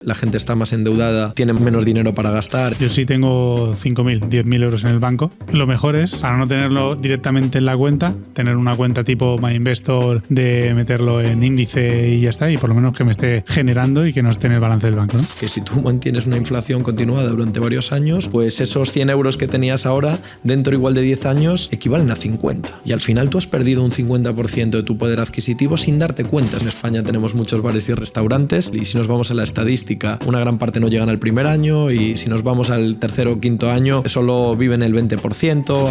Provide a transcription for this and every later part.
La gente está más endeudada, tiene menos dinero para gastar. Yo sí tengo 5.000, 10.000 euros en el banco. Lo mejor es, para no tenerlo directamente en la cuenta, tener una cuenta tipo MyInvestor de meterlo en índice y ya está, y por lo menos que me esté generando y que no esté en el balance del banco, ¿no? Que si tú mantienes una inflación continuada durante varios años, pues esos 100 euros que tenías ahora, dentro igual de 10 años, equivalen a 50. Y al final tú has perdido un 50% de tu poder adquisitivo sin darte cuenta. En España tenemos muchos bares y restaurantes, y si nos vamos a la estadística, una gran parte no llegan al primer año, y si nos vamos al tercero o quinto año solo viven el 20%.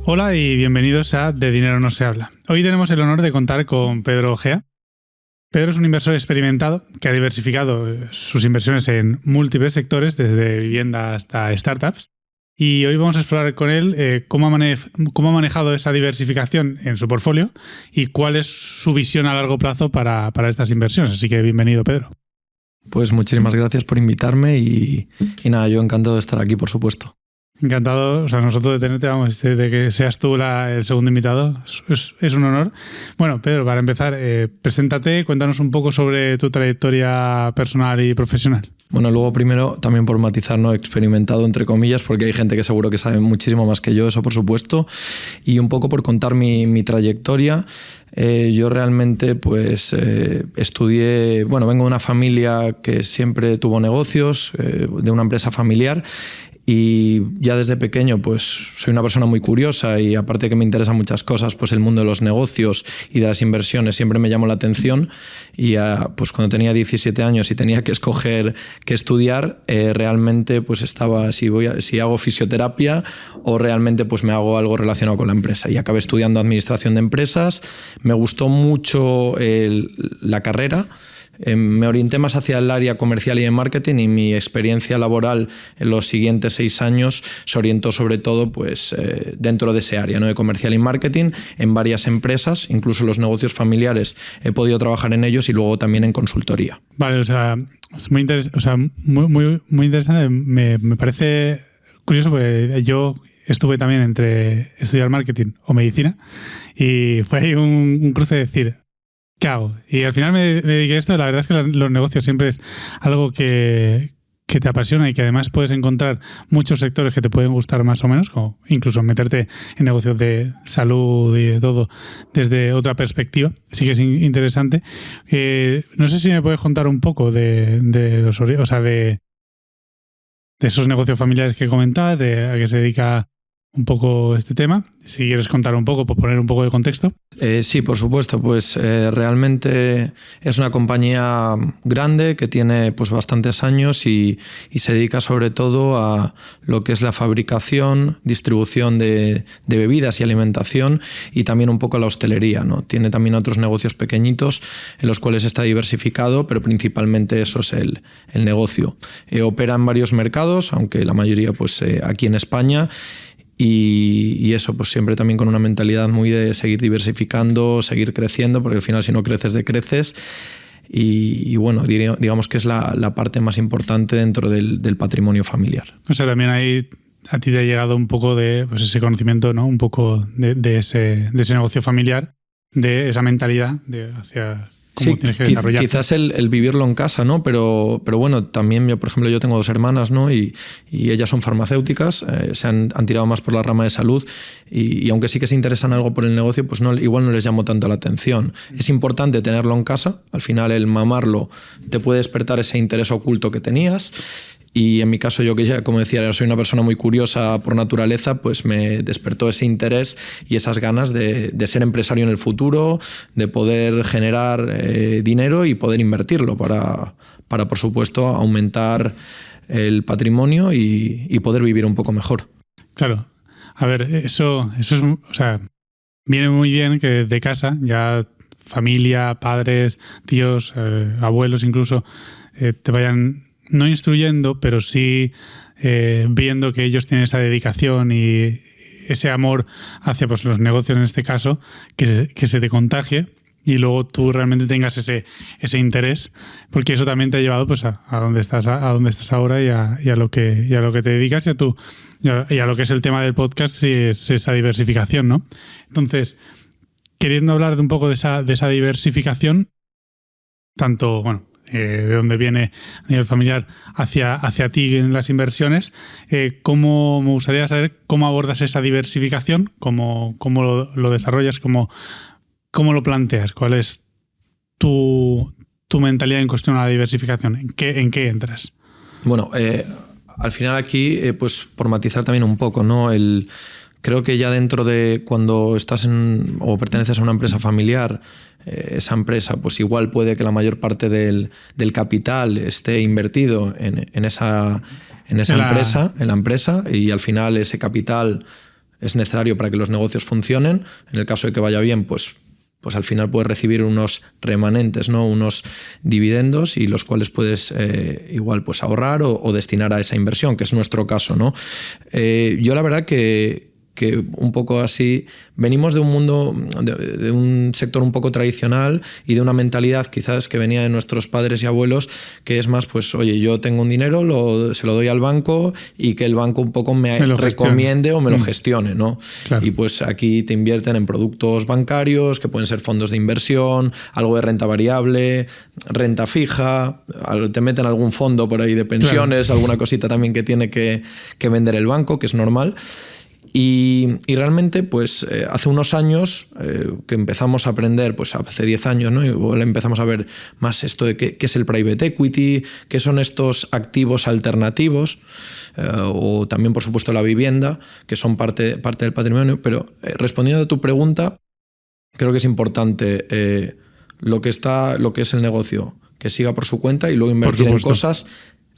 Hola y bienvenidos a De Dinero no se habla. Hoy tenemos el honor de contar con Pedro Ojea. Pedro es un inversor experimentado que ha diversificado sus inversiones en múltiples sectores, desde vivienda hasta startups. Y hoy vamos a explorar con él cómo ha manejado esa diversificación en su portfolio y cuál es su visión a largo plazo para estas inversiones. Así que bienvenido, Pedro. Pues muchísimas gracias por invitarme y nada, yo encantado de estar aquí, por supuesto. Encantado, o sea, nosotros de tenerte, de que seas tú el segundo invitado, es un honor. Bueno, Pedro, para empezar, preséntate, cuéntanos un poco sobre tu trayectoria personal y profesional. Bueno, luego primero también por matizar, ¿no? Experimentado entre comillas, porque hay gente que seguro que sabe muchísimo más que yo, eso por supuesto, y un poco por contar mi trayectoria. Yo realmente pues estudié, bueno, vengo de una familia que siempre tuvo negocios, de una empresa familiar. Y ya desde pequeño pues soy una persona muy curiosa, y aparte que me interesan muchas cosas, pues el mundo de los negocios y de las inversiones siempre me llamó la atención. Y pues cuando tenía 17 años y tenía que escoger qué estudiar, realmente pues estaba si hago fisioterapia o realmente pues me hago algo relacionado con la empresa, y acabé estudiando administración de empresas. Me gustó mucho la carrera. Me orienté más hacia el área comercial y de marketing, y mi experiencia laboral en los siguientes 6 años se orientó sobre todo pues, dentro de ese área, ¿no? De comercial y marketing, en varias empresas, incluso los negocios familiares he podido trabajar en ellos, y luego también en consultoría. Vale, o sea, es muy muy interesante. Me parece curioso porque yo estuve también entre estudiar marketing o medicina, y fue ahí un cruce de decir, ¿qué hago? Y al final me dediqué a esto. La verdad es que los negocios siempre es algo que te apasiona, y que además puedes encontrar muchos sectores que te pueden gustar más o menos, como incluso meterte en negocios de salud y de todo desde otra perspectiva. Sí que es interesante. No sé si me puedes contar un poco de esos negocios familiares que comentabas, de a qué se dedica un poco este tema. Si quieres contar un poco, por poner un poco de contexto. Sí, por supuesto. Pues realmente es una compañía grande que tiene pues bastantes años, y se dedica sobre todo a lo que es la fabricación, distribución de bebidas y alimentación, y también un poco la hostelería, ¿no? Tiene también otros negocios pequeñitos en los cuales está diversificado, pero principalmente eso es el negocio. Opera en varios mercados, aunque la mayoría pues aquí en España. Y eso, pues siempre también con una mentalidad muy de seguir diversificando, seguir creciendo, porque al final si no creces, decreces. Y bueno, digamos que es la parte más importante dentro del patrimonio familiar. O sea, también ahí a ti te ha llegado un poco de pues ese conocimiento, ¿no? Un poco de ese negocio familiar, de esa mentalidad hacia cómo tienes que desarrollar. Quizás el vivirlo en casa, ¿no? Pero bueno, también yo, por ejemplo, yo tengo 2 hermanas, ¿no? Y ellas son farmacéuticas, se han tirado más por la rama de salud, y aunque sí que se interesan algo por el negocio, pues igual no les llamó tanto la atención. Es importante tenerlo en casa, al final el mamarlo te puede despertar ese interés oculto que tenías. Y en mi caso, yo que ya, como decía, soy una persona muy curiosa por naturaleza, pues me despertó ese interés y esas ganas de ser empresario en el futuro, de poder generar dinero y poder invertirlo para, por supuesto, aumentar el patrimonio y poder vivir un poco mejor. Claro. A ver, eso es, o sea, viene muy bien que de casa ya familia, padres, tíos, abuelos incluso, te vayan no instruyendo, pero sí viendo que ellos tienen esa dedicación y ese amor hacia pues, los negocios en este caso, que se te contagie, y luego tú realmente tengas ese interés, porque eso también te ha llevado pues, a donde estás ahora y a lo que te dedicas, y a lo que es el tema del podcast, y es esa diversificación, ¿no? Entonces, queriendo hablar de un poco de esa diversificación, tanto, bueno, de dónde viene a nivel familiar hacia ti en las inversiones. Me gustaría saber cómo abordas esa diversificación, cómo lo desarrollas, cómo lo planteas, cuál es tu mentalidad en cuestión a la diversificación, ¿en qué entras? Bueno, al final aquí, pues por matizar también un poco, ¿no? Creo que ya dentro de cuando estás o perteneces a una empresa familiar, esa empresa, pues igual puede que la mayor parte del capital esté invertido en esa empresa, en la empresa, y al final ese capital es necesario para que los negocios funcionen. En el caso de que vaya bien, pues al final puedes recibir unos remanentes, ¿no? Unos dividendos, y los cuales puedes igual pues ahorrar o destinar a esa inversión, que es nuestro caso, ¿no? Yo la verdad que un poco así, venimos de un mundo, de un sector un poco tradicional y de una mentalidad quizás que venía de nuestros padres y abuelos, que es más, pues oye, yo tengo un dinero, se lo doy al banco y que el banco un poco me recomiende o me lo gestione, ¿no? Claro. Y pues aquí te invierten en productos bancarios, que pueden ser fondos de inversión, algo de renta variable, renta fija, te meten algún fondo por ahí de pensiones, claro, alguna cosita también que tiene que vender el banco, que es normal. Y realmente, pues hace unos años que empezamos a aprender, pues hace 10 años, ¿no? Igual empezamos a ver más esto de qué es el private equity, qué son estos activos alternativos, o también, por supuesto, la vivienda, que son parte del patrimonio. Pero respondiendo a tu pregunta, creo que es importante lo que es el negocio, que siga por su cuenta, y luego invertir en cosas,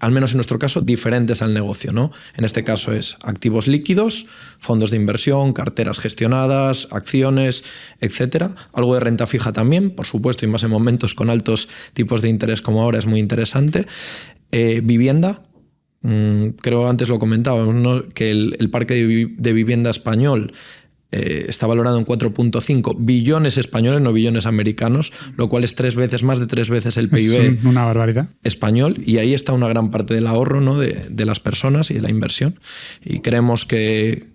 al menos en nuestro caso, diferentes al negocio, ¿no? En este caso es activos líquidos, fondos de inversión, carteras gestionadas, acciones, etcétera. Algo de renta fija también, por supuesto, y más en momentos con altos tipos de interés como ahora, es muy interesante. Vivienda, creo antes lo comentábamos, ¿no? Que el parque de vivienda español está valorado en 4.5 billones españoles, no billones americanos, lo cual es más de 3 veces el PIB. Es una barbaridad. Español, y ahí está una gran parte del ahorro, ¿no? de las personas y de la inversión. Y creemos que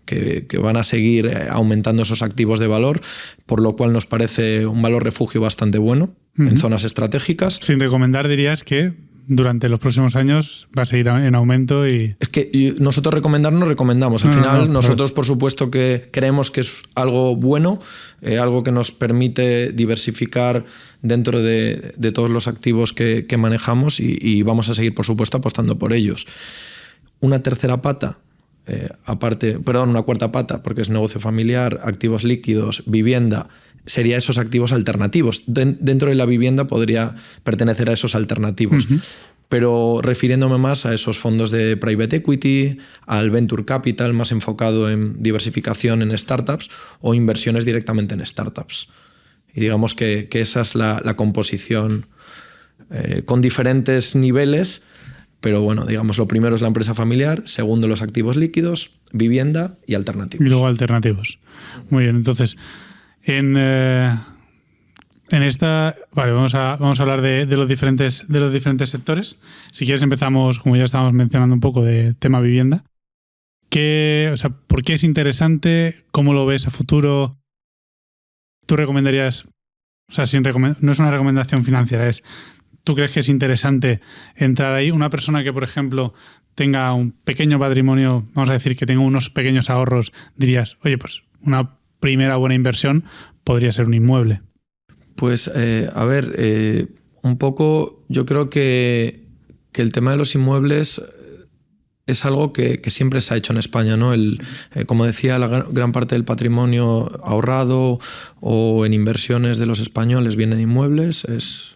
van a seguir aumentando esos activos de valor, por lo cual nos parece un valor refugio bastante bueno en zonas estratégicas. Sin recomendar, dirías que durante los próximos años va a seguir en aumento. Y es que nosotros no recomendamos. Al final, nosotros por supuesto que creemos que es algo bueno, algo que nos permite diversificar dentro de todos los activos que manejamos, y vamos a seguir, por supuesto, apostando por ellos. Una tercera pata, una cuarta pata, porque es negocio familiar, activos líquidos, vivienda, sería esos activos alternativos. Dentro de la vivienda podría pertenecer a esos alternativos. Pero refiriéndome más a esos fondos de private equity, al venture capital más enfocado en diversificación en startups o inversiones directamente en startups. Y digamos que esa es la composición con diferentes niveles, pero bueno, digamos, lo primero es la empresa familiar, segundo los activos líquidos, vivienda y alternativos. Y luego alternativos. Muy bien, entonces en esta, vale, vamos a hablar de los diferentes sectores. Si quieres empezamos, como ya estábamos mencionando un poco, de tema vivienda. ¿Por qué es interesante? ¿Cómo lo ves a futuro? ¿Tú recomendarías? O sea, no es una recomendación financiera, ¿tú crees que es interesante entrar ahí? Una persona que, por ejemplo, tenga un pequeño patrimonio, vamos a decir que tenga unos pequeños ahorros, dirías, oye, pues una primera buena inversión podría ser un inmueble. Pues, un poco yo creo que el tema de los inmuebles es algo que siempre se ha hecho en España, ¿no? Como decía, la gran parte del patrimonio ahorrado o en inversiones de los españoles viene de inmuebles, es,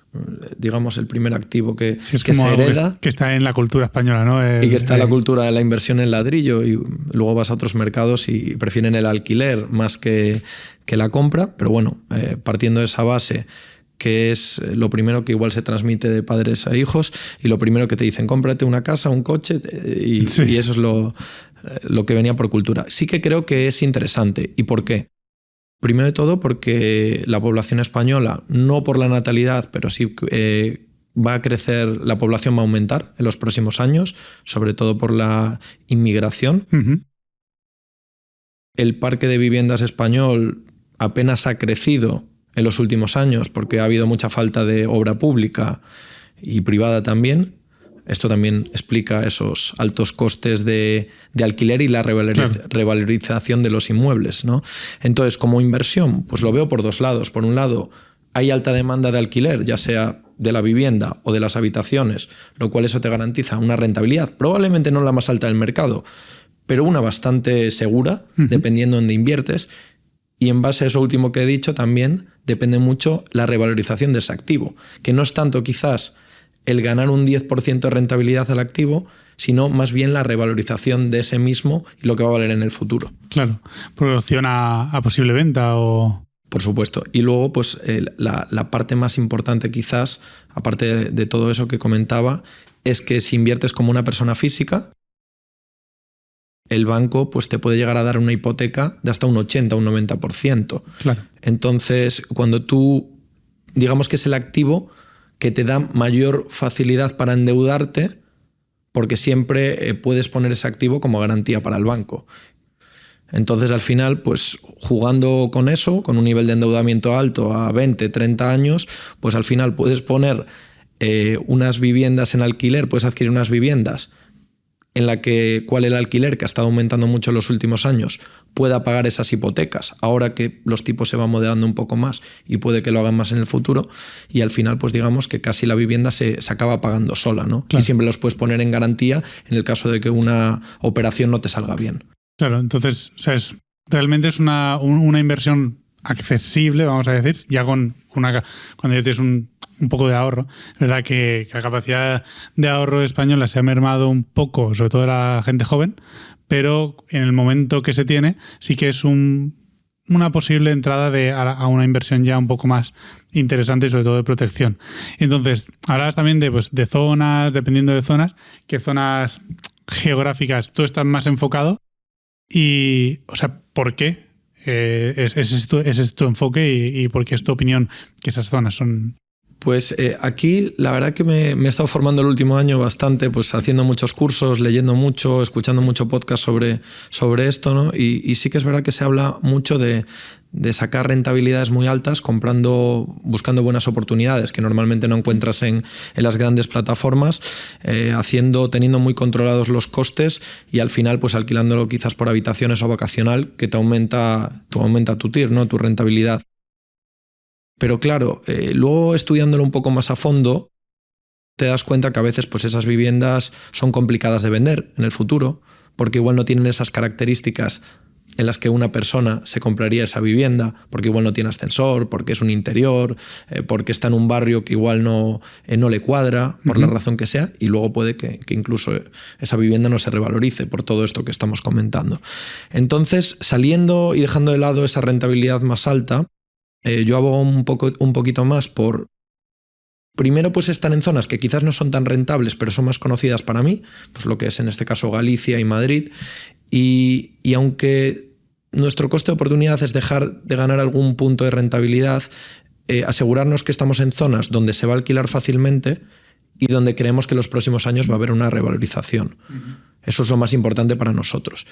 digamos, el primer activo que se hereda. Que está en la cultura española, ¿no? Y que está en la cultura de la inversión en ladrillo, y luego vas a otros mercados y prefieren el alquiler más que la compra. Pero bueno, partiendo de esa base, que es lo primero que igual se transmite de padres a hijos, y lo primero que te dicen, cómprate una casa, un coche, y eso es lo que venía por cultura. Sí que creo que es interesante. ¿Y por qué? Primero de todo porque la población española, no por la natalidad, pero sí va a crecer, la población va a aumentar en los próximos años, sobre todo por la inmigración. El parque de viviendas español apenas ha crecido en los últimos años, porque ha habido mucha falta de obra pública y privada también. Esto también explica esos altos costes de alquiler y la revalorización de los inmuebles, ¿no? Entonces, como inversión, pues lo veo por dos lados. Por un lado, hay alta demanda de alquiler, ya sea de la vivienda o de las habitaciones, lo cual eso te garantiza una rentabilidad, probablemente no la más alta del mercado, pero una bastante segura, dependiendo de dónde inviertes. Y en base a eso último que he dicho, también depende mucho la revalorización de ese activo, que no es tanto quizás el ganar un 10% de rentabilidad al activo, sino más bien la revalorización de ese mismo y lo que va a valer en el futuro. Claro, por opción a posible venta o... Por supuesto. Y luego, pues la parte más importante quizás, aparte de todo eso que comentaba, es que si inviertes como una persona física, el banco pues te puede llegar a dar una hipoteca de hasta un 80 o un 90%. Claro. Entonces, cuando tú, digamos que es el activo que te da mayor facilidad para endeudarte, porque siempre puedes poner ese activo como garantía para el banco. Entonces, al final, pues jugando con eso, con un nivel de endeudamiento alto a 20, 30 años, pues al final puedes poner unas viviendas en alquiler, puedes adquirir unas viviendas en la que cuál el alquiler, que ha estado aumentando mucho en los últimos años, pueda pagar esas hipotecas, ahora que los tipos se van moderando un poco más y puede que lo hagan más en el futuro, y al final pues digamos que casi la vivienda se acaba pagando sola, ¿no? Claro. Y siempre los puedes poner en garantía en el caso de que una operación no te salga bien. Claro, entonces, o sea, realmente es una inversión accesible, vamos a decir, ya cuando ya tienes un poco de ahorro. Es verdad que la capacidad de ahorro española se ha mermado un poco, sobre todo de la gente joven, pero en el momento que se tiene sí que es una posible entrada a una inversión ya un poco más interesante y sobre todo de protección. Entonces, hablabas también de zonas, dependiendo de zonas, qué zonas geográficas tú estás más enfocado y, o sea, ¿por qué? Ese es tu enfoque y por qué es tu opinión que esas zonas son... Pues aquí la verdad que me he estado formando el último año bastante, pues haciendo muchos cursos, leyendo mucho, escuchando mucho podcast sobre esto, ¿no? Y sí que es verdad que se habla mucho de sacar rentabilidades muy altas buscando buenas oportunidades que normalmente no encuentras en las grandes plataformas, teniendo muy controlados los costes y al final pues alquilándolo quizás por habitaciones o vacacional, que te aumenta tu TIR, ¿no? Tu rentabilidad. Pero claro, luego estudiándolo un poco más a fondo, te das cuenta que a veces pues esas viviendas son complicadas de vender en el futuro, porque igual no tienen esas características en las que una persona se compraría esa vivienda, porque igual no tiene ascensor, porque es un interior, porque está en un barrio que igual no le cuadra, por la razón que sea, y luego puede que incluso esa vivienda no se revalorice por todo esto que estamos comentando. Entonces, saliendo y dejando de lado esa rentabilidad más alta, yo abogo un poquito más por... Primero, pues están en zonas que quizás no son tan rentables, pero son más conocidas para mí, pues lo que es en este caso Galicia y Madrid. Y aunque nuestro coste de oportunidad es dejar de ganar algún punto de rentabilidad, asegurarnos que estamos en zonas donde se va a alquilar fácilmente y donde creemos que en los próximos años va a haber una revalorización. Eso es lo más importante para nosotros.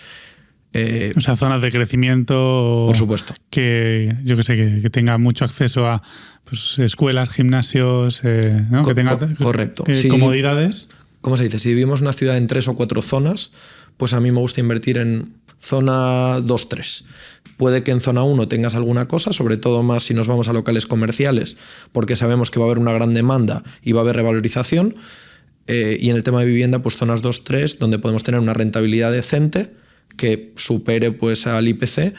O sea, zonas de crecimiento. Por supuesto. Que yo que sé, que tenga mucho acceso a pues, escuelas, gimnasios, ¿no? Que tenga correcto. Comodidades. ¿Cómo se dice? Si vivimos una ciudad en 3 o 4 zonas, pues a mí me gusta invertir en zona 2-3. Puede que en zona 1 tengas alguna cosa, sobre todo más si nos vamos a locales comerciales, porque sabemos que va a haber una gran demanda y va a haber revalorización. Y en el tema de vivienda, pues zonas 2-3, donde podemos tener una rentabilidad decente que supere pues al IPC,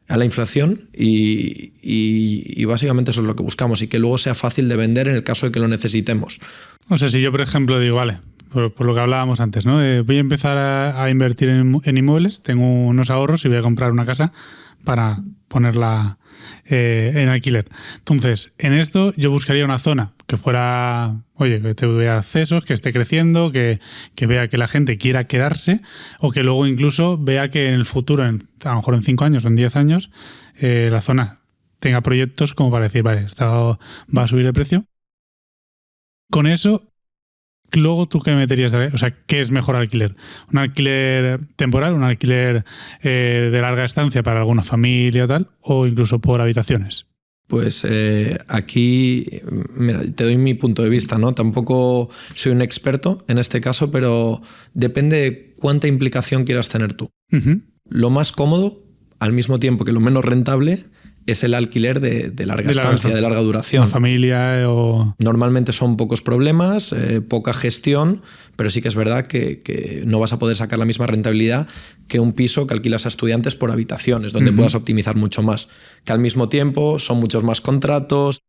a la inflación y básicamente eso es lo que buscamos y que luego sea fácil de vender en el caso de que lo necesitemos. O sea, si yo por ejemplo digo, vale, por lo que hablábamos antes, ¿no? Voy a empezar a invertir en inmuebles, tengo unos ahorros y voy a comprar una casa para ponerla en alquiler. Entonces, en esto yo buscaría una zona que fuera, oye, que tuviera accesos, que esté creciendo, que vea que la gente quiera quedarse o que luego incluso vea que en el futuro, a lo mejor en 5 años o en 10 años, la zona tenga proyectos como para decir, vale, esto va a subir de precio. Con eso, luego tú qué meterías, o sea, ¿qué es mejor alquiler? ¿Un alquiler temporal, un alquiler de larga estancia para alguna familia o tal, o incluso por habitaciones? Pues aquí, mira, te doy mi punto de vista, ¿no? Tampoco soy un experto en este caso, pero depende de cuánta implicación quieras tener tú. Uh-huh. Lo más cómodo, al mismo tiempo que lo menos rentable, es el alquiler de larga estancia, de larga duración. Una familia o... Normalmente son pocos problemas, poca gestión, pero sí que es verdad que no vas a poder sacar la misma rentabilidad que un piso que alquilas a estudiantes por habitaciones, donde puedas optimizar mucho más. Que al mismo tiempo son muchos más contratos,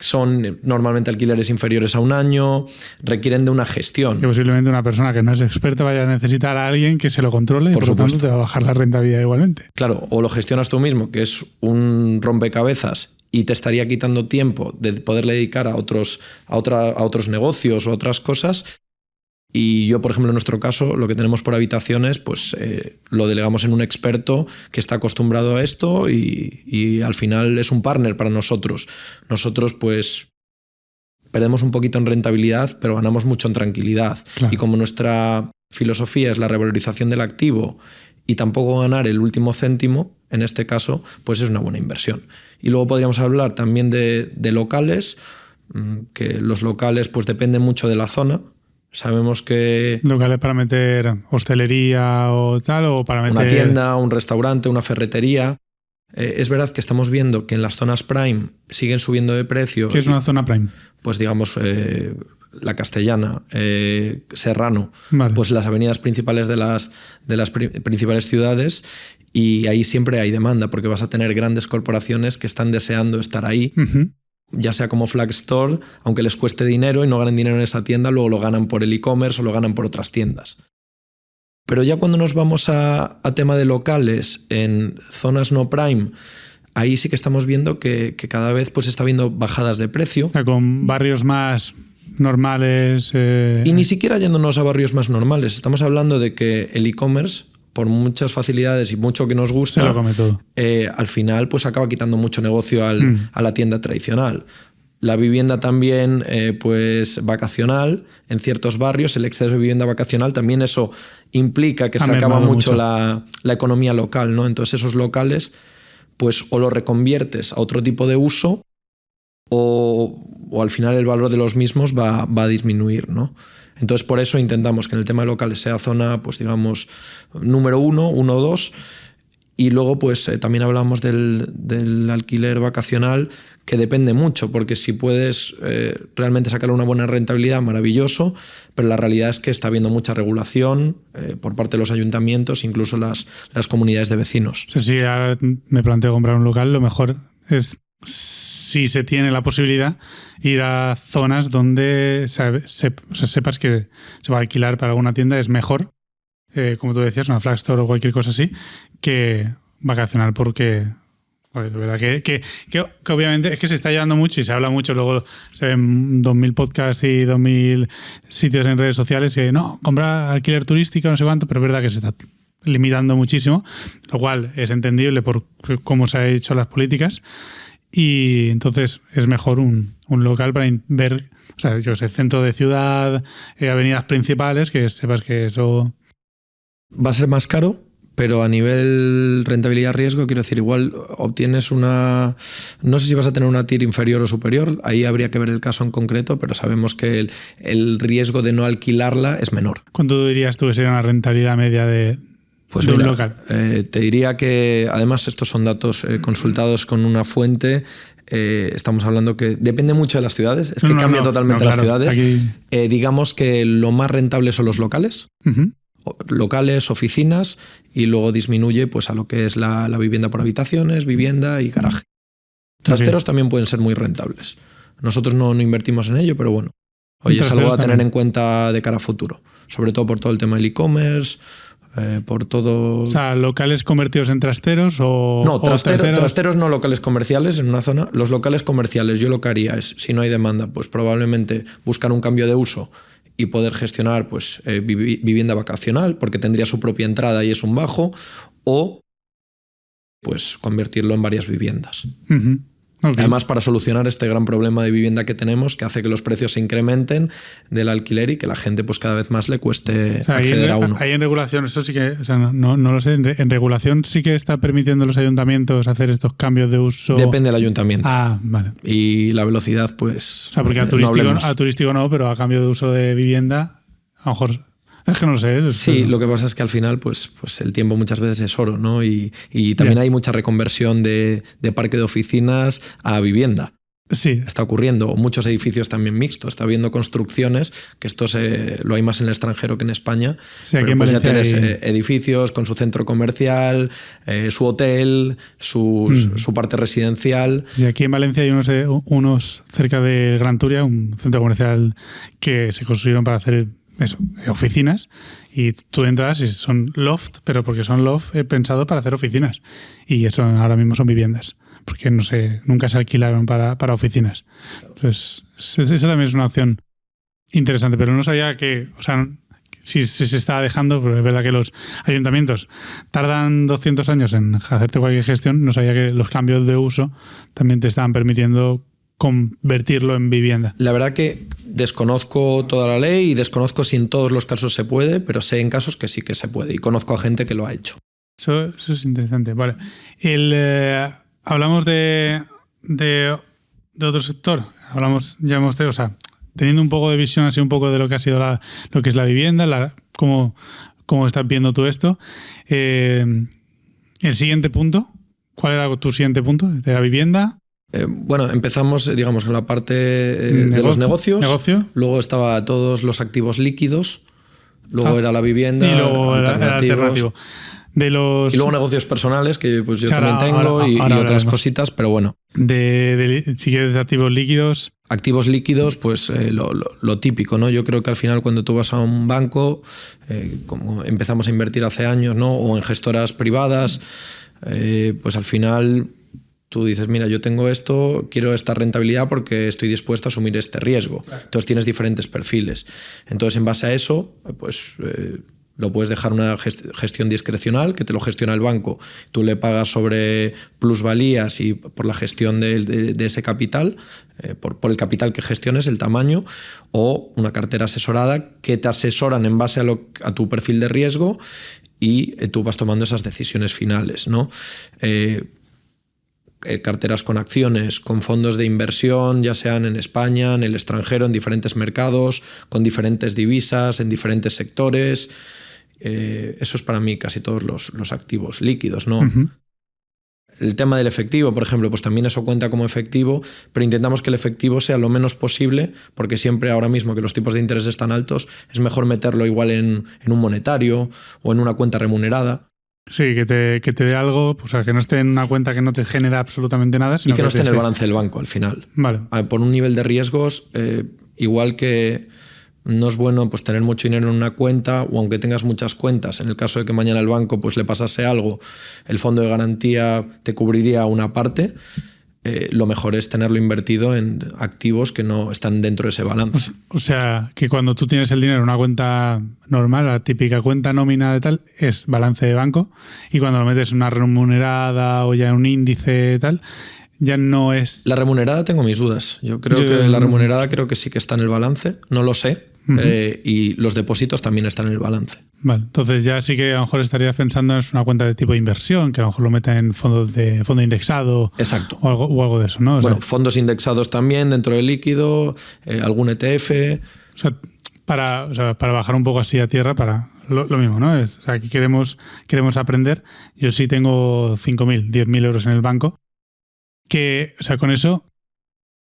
son normalmente alquileres inferiores a un año, requieren de una gestión. Que posiblemente una persona que no es experta vaya a necesitar a alguien que se lo controle, por y por lo tanto supuesto te va a bajar la rentabilidad igualmente. Claro, o lo gestionas tú mismo, que es un rompecabezas y te estaría quitando tiempo de poderle dedicar a otros negocios o a otras cosas. Y yo, por ejemplo, en nuestro caso, lo que tenemos por habitaciones, pues lo delegamos en un experto que está acostumbrado a esto y al final es un partner para nosotros. Nosotros, pues, perdemos un poquito en rentabilidad, pero ganamos mucho en tranquilidad. Claro. Y como nuestra filosofía es la revalorización del activo y tampoco ganar el último céntimo, en este caso, pues es una buena inversión. Y luego podríamos hablar también de locales, que los locales pues dependen mucho de la zona. Sabemos que... ¿Locales para meter hostelería o tal? ¿O para meter...? Una tienda, un restaurante, una ferretería. Es verdad que estamos viendo que en las zonas prime siguen subiendo de precio. ¿Qué es una zona prime? Pues digamos la Castellana, Serrano, vale. Pues las avenidas principales de las principales ciudades, y ahí siempre hay demanda porque vas a tener grandes corporaciones que están deseando estar ahí. Uh-huh. Ya sea como flag store, aunque les cueste dinero y no ganen dinero en esa tienda, luego lo ganan por el e-commerce o lo ganan por otras tiendas. Pero ya cuando nos vamos a tema de locales en zonas no prime, ahí sí que estamos viendo que cada vez pues está habiendo bajadas de precio. O sea, con barrios más normales... Y ni siquiera yéndonos a barrios más normales. Estamos hablando de que el e-commerce, por muchas facilidades y mucho que nos gusta, se lo come todo. Al final pues acaba quitando mucho negocio a la tienda tradicional. La vivienda también pues vacacional, en ciertos barrios, el exceso de vivienda vacacional también eso implica que se acaba mucho la economía local, ¿no? Entonces esos locales pues o lo reconviertes a otro tipo de uso o al final el valor de los mismos va a disminuir, ¿no? Entonces por eso intentamos que en el tema de locales sea zona, pues digamos, número 1, 1 o 2, y luego pues también hablamos del alquiler vacacional, que depende mucho, porque si puedes realmente sacarle una buena rentabilidad, maravilloso, pero la realidad es que está habiendo mucha regulación por parte de los ayuntamientos, incluso las comunidades de vecinos. O sea, si ahora me planteo comprar un local, lo mejor es, si se tiene la posibilidad, ir a zonas donde sepas que se va a alquilar para alguna tienda, es mejor, como tú decías, una flag store o cualquier cosa así, que vacacional, porque joder, de verdad que obviamente es que se está llevando mucho y se habla mucho, luego se ven 2000 podcasts y 2000 sitios en redes sociales que no, comprar alquiler turístico, no sé cuánto, pero es verdad que se está limitando muchísimo, lo cual es entendible por cómo se han hecho las políticas. Y entonces es mejor un local para ver, o sea, yo sé, centro de ciudad, avenidas principales, que sepas que eso... Va a ser más caro, pero a nivel rentabilidad-riesgo, quiero decir, igual obtienes una... No sé si vas a tener una TIR inferior o superior, ahí habría que ver el caso en concreto, pero sabemos que el riesgo de no alquilarla es menor. ¿Cuánto dirías tú que sería una rentabilidad media de mira, un local? Te diría que, además, estos son datos consultados con una fuente. Estamos hablando que depende mucho de las ciudades, es que cambia totalmente las ciudades. Aquí... digamos que lo más rentable son los locales, locales, oficinas, y luego disminuye pues a lo que es la vivienda por habitaciones, vivienda y garaje. Trasteros también pueden ser muy rentables. Nosotros no invertimos en ello, pero bueno, oye, es algo a tener en cuenta de cara a futuro, sobre todo por todo el tema del e-commerce. Por todo... O sea, ¿locales convertidos en trasteros o...? No, trasteros no, locales comerciales en una zona. Los locales comerciales, yo lo que haría es, si no hay demanda, pues probablemente buscar un cambio de uso y poder gestionar pues vivienda vacacional, porque tendría su propia entrada y es un bajo, o pues convertirlo en varias viviendas. Uh-huh. Okay. Además, para solucionar este gran problema de vivienda que tenemos, que hace que los precios se incrementen del alquiler y que la gente pues cada vez más le cueste acceder a uno. Ahí en regulación, eso sí que, o sea, no lo sé, en regulación sí que está permitiendo a los ayuntamientos hacer estos cambios de uso. Depende del ayuntamiento. Vale. Y la velocidad, pues. O sea, porque a turístico no, pero a cambio de uso de vivienda, a lo mejor. Es que no lo sé. Sí, lo que pasa es que al final pues el tiempo muchas veces es oro, ¿no? Y también hay mucha reconversión de parque de oficinas a vivienda. Sí. Está ocurriendo. Muchos edificios también mixtos. Está habiendo construcciones, que esto lo hay más en el extranjero que en España. Sí, pero pues ya tienes edificios con su centro comercial, su hotel, su parte residencial. Sí, aquí en Valencia hay unos cerca de Gran Turia, un centro comercial que se construyeron para hacer eso, oficinas, y tú entras y son loft, pero porque son loft pensados para hacer oficinas, y eso ahora mismo son viviendas, porque no sé, nunca se alquilaron para oficinas. Entonces, esa también es una opción interesante, pero no sabía que, o sea, si se está dejando, pero es verdad que los ayuntamientos tardan 200 años en hacerte cualquier gestión, no sabía que los cambios de uso también te estaban permitiendo convertirlo en vivienda. La verdad que desconozco toda la ley y desconozco si en todos los casos se puede, pero sé en casos que sí que se puede y conozco a gente que lo ha hecho. Eso es interesante. Vale. Hablamos de otro sector. O sea, teniendo un poco de visión así un poco de lo que ha sido lo que es la vivienda, cómo estás viendo tú esto. El siguiente punto, ¿cuál era tu siguiente punto? De la vivienda. Bueno, empezamos, digamos, en la parte de los negocios. Luego estaba todos los activos líquidos. Luego era la vivienda. Y luego el alternativo. Y luego negocios personales, que pues yo también tengo, y otras cositas, pero bueno. Si quieres de activos líquidos. Activos líquidos, pues lo típico, ¿no? Yo creo que al final cuando tú vas a un banco, como empezamos a invertir hace años, ¿no? O en gestoras privadas, pues al final tú dices, mira, yo tengo esto, quiero esta rentabilidad porque estoy dispuesto a asumir este riesgo. Claro. Entonces tienes diferentes perfiles. Entonces, en base a eso, pues lo puedes dejar una gestión discrecional, que te lo gestiona el banco. Tú le pagas sobre plusvalías y por la gestión de ese capital, por el capital que gestiones, el tamaño, o una cartera asesorada que te asesoran en base a tu perfil de riesgo y tú vas tomando esas decisiones finales, ¿no? Carteras con acciones, con fondos de inversión, ya sean en España, en el extranjero, en diferentes mercados, con diferentes divisas, en diferentes sectores. Eso es para mí casi todos los activos líquidos, ¿no? Uh-huh. El tema del efectivo, por ejemplo, pues también eso cuenta como efectivo, pero intentamos que el efectivo sea lo menos posible, porque siempre ahora mismo que los tipos de interés están altos, es mejor meterlo igual en un monetario o en una cuenta remunerada. Sí, que te dé algo, pues, o sea, que no esté en una cuenta que no te genera absolutamente nada. Sino y que no esté en el balance del banco al final. Vale. Por un nivel de riesgos, igual que no es bueno pues tener mucho dinero en una cuenta, o aunque tengas muchas cuentas, en el caso de que mañana el banco pues le pasase algo, el fondo de garantía te cubriría una parte. Lo mejor es tenerlo invertido en activos que no están dentro de ese balance. O sea, que cuando tú tienes el dinero en una cuenta normal, la típica cuenta nómina de tal, es balance de banco, y cuando lo metes en una remunerada o ya en un índice tal, ya no es... La remunerada tengo mis dudas. Yo creo que la remunerada creo que sí que está en el balance, no lo sé. Uh-huh. Y los depósitos también están en el balance. Vale, entonces ya sí que a lo mejor estarías pensando en una cuenta de tipo de inversión, que a lo mejor lo meta en fondo indexado. Exacto. O algo de eso, ¿no? Bueno, fondos indexados también dentro del líquido, algún ETF. O sea, para bajar un poco así a tierra, para lo mismo, ¿no? O sea, aquí queremos aprender. Yo sí tengo 5.000, 10.000 euros en el banco, que, o sea, con eso...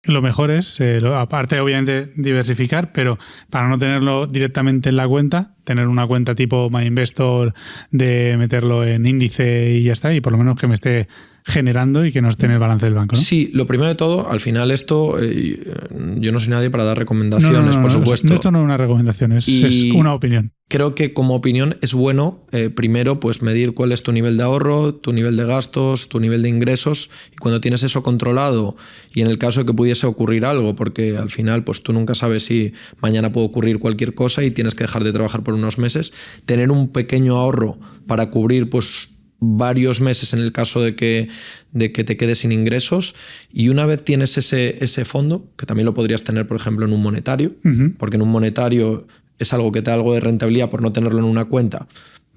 Lo mejor es, aparte obviamente diversificar, pero para no tenerlo directamente en la cuenta, tener una cuenta tipo MyInvestor de meterlo en índice y ya está, y por lo menos que me esté generando y que no esté en el balance del banco, ¿no? Sí, lo primero de todo, al final esto, yo no soy nadie para dar recomendaciones, por supuesto. Esto no es una recomendación, es una opinión. Creo que como opinión es bueno, primero, pues medir cuál es tu nivel de ahorro, tu nivel de gastos, tu nivel de ingresos, y cuando tienes eso controlado, y en el caso de que pudiese ocurrir algo, porque al final pues tú nunca sabes si mañana puede ocurrir cualquier cosa y tienes que dejar de trabajar por unos meses, tener un pequeño ahorro para cubrir pues varios meses en el caso de que te quedes sin ingresos, y una vez tienes ese fondo, que también lo podrías tener, por ejemplo, en un monetario, porque en un monetario es algo que te da algo de rentabilidad por no tenerlo en una cuenta.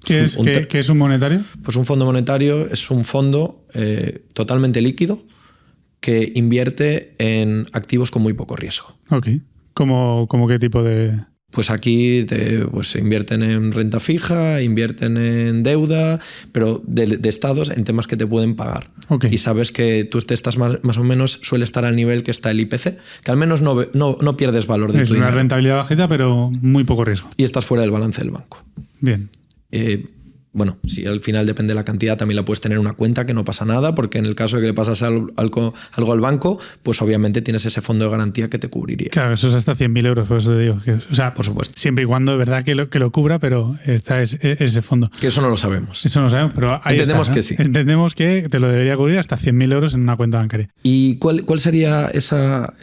¿Qué es un monetario? Pues un fondo monetario es un fondo totalmente líquido que invierte en activos con muy poco riesgo. Ok. ¿Cómo qué tipo de...? Pues aquí se invierten en renta fija, invierten en deuda, pero de estados en temas que te pueden pagar. Okay. Y sabes que tú estás más o menos, suele estar al nivel que está el IPC, que al menos no pierdes valor de tu dinero. Es una rentabilidad bajita, pero muy poco riesgo. Y estás fuera del balance del banco. Bien. Bueno, si al final depende de la cantidad, también la puedes tener en una cuenta, que no pasa nada, porque en el caso de que le pasas algo al banco, pues obviamente tienes ese fondo de garantía que te cubriría. Claro, eso es hasta 100.000 euros, por eso te digo. O sea, por supuesto. Siempre y cuando, de verdad, que lo cubra, pero está ese fondo. Que eso no lo sabemos. Eso no lo sabemos, pero ahí entendemos está, ¿no? Que sí. Entendemos que te lo debería cubrir hasta 100.000 euros en una cuenta bancaria. ¿Y cuál sería esa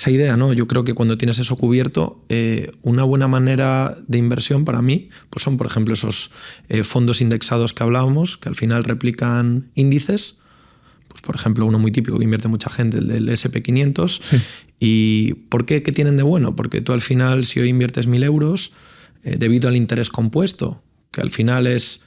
idea, ¿no? Yo creo que cuando tienes eso cubierto, una buena manera de inversión para mí, pues son, por ejemplo, esos fondos indexados que hablábamos, que al final replican índices. Pues, por ejemplo, uno muy típico que invierte mucha gente, el del SP500. Sí. ¿Y por qué? ¿Qué tienen de bueno? Porque tú al final, si hoy inviertes 1.000 euros, debido al interés compuesto, que al final es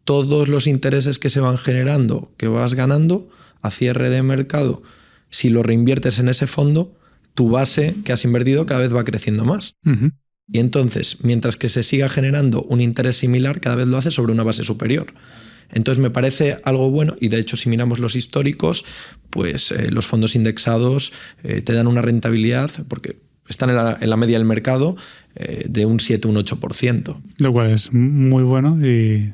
todos los intereses que se van generando, que vas ganando a cierre de mercado, si lo reinviertes en ese fondo, tu base que has invertido cada vez va creciendo más. Uh-huh. Y entonces, mientras que se siga generando un interés similar, cada vez lo hace sobre una base superior. Entonces me parece algo bueno, y de hecho si miramos los históricos, pues los fondos indexados te dan una rentabilidad, porque están en la media del mercado, de un 7, un 8%. Lo cual es muy bueno y...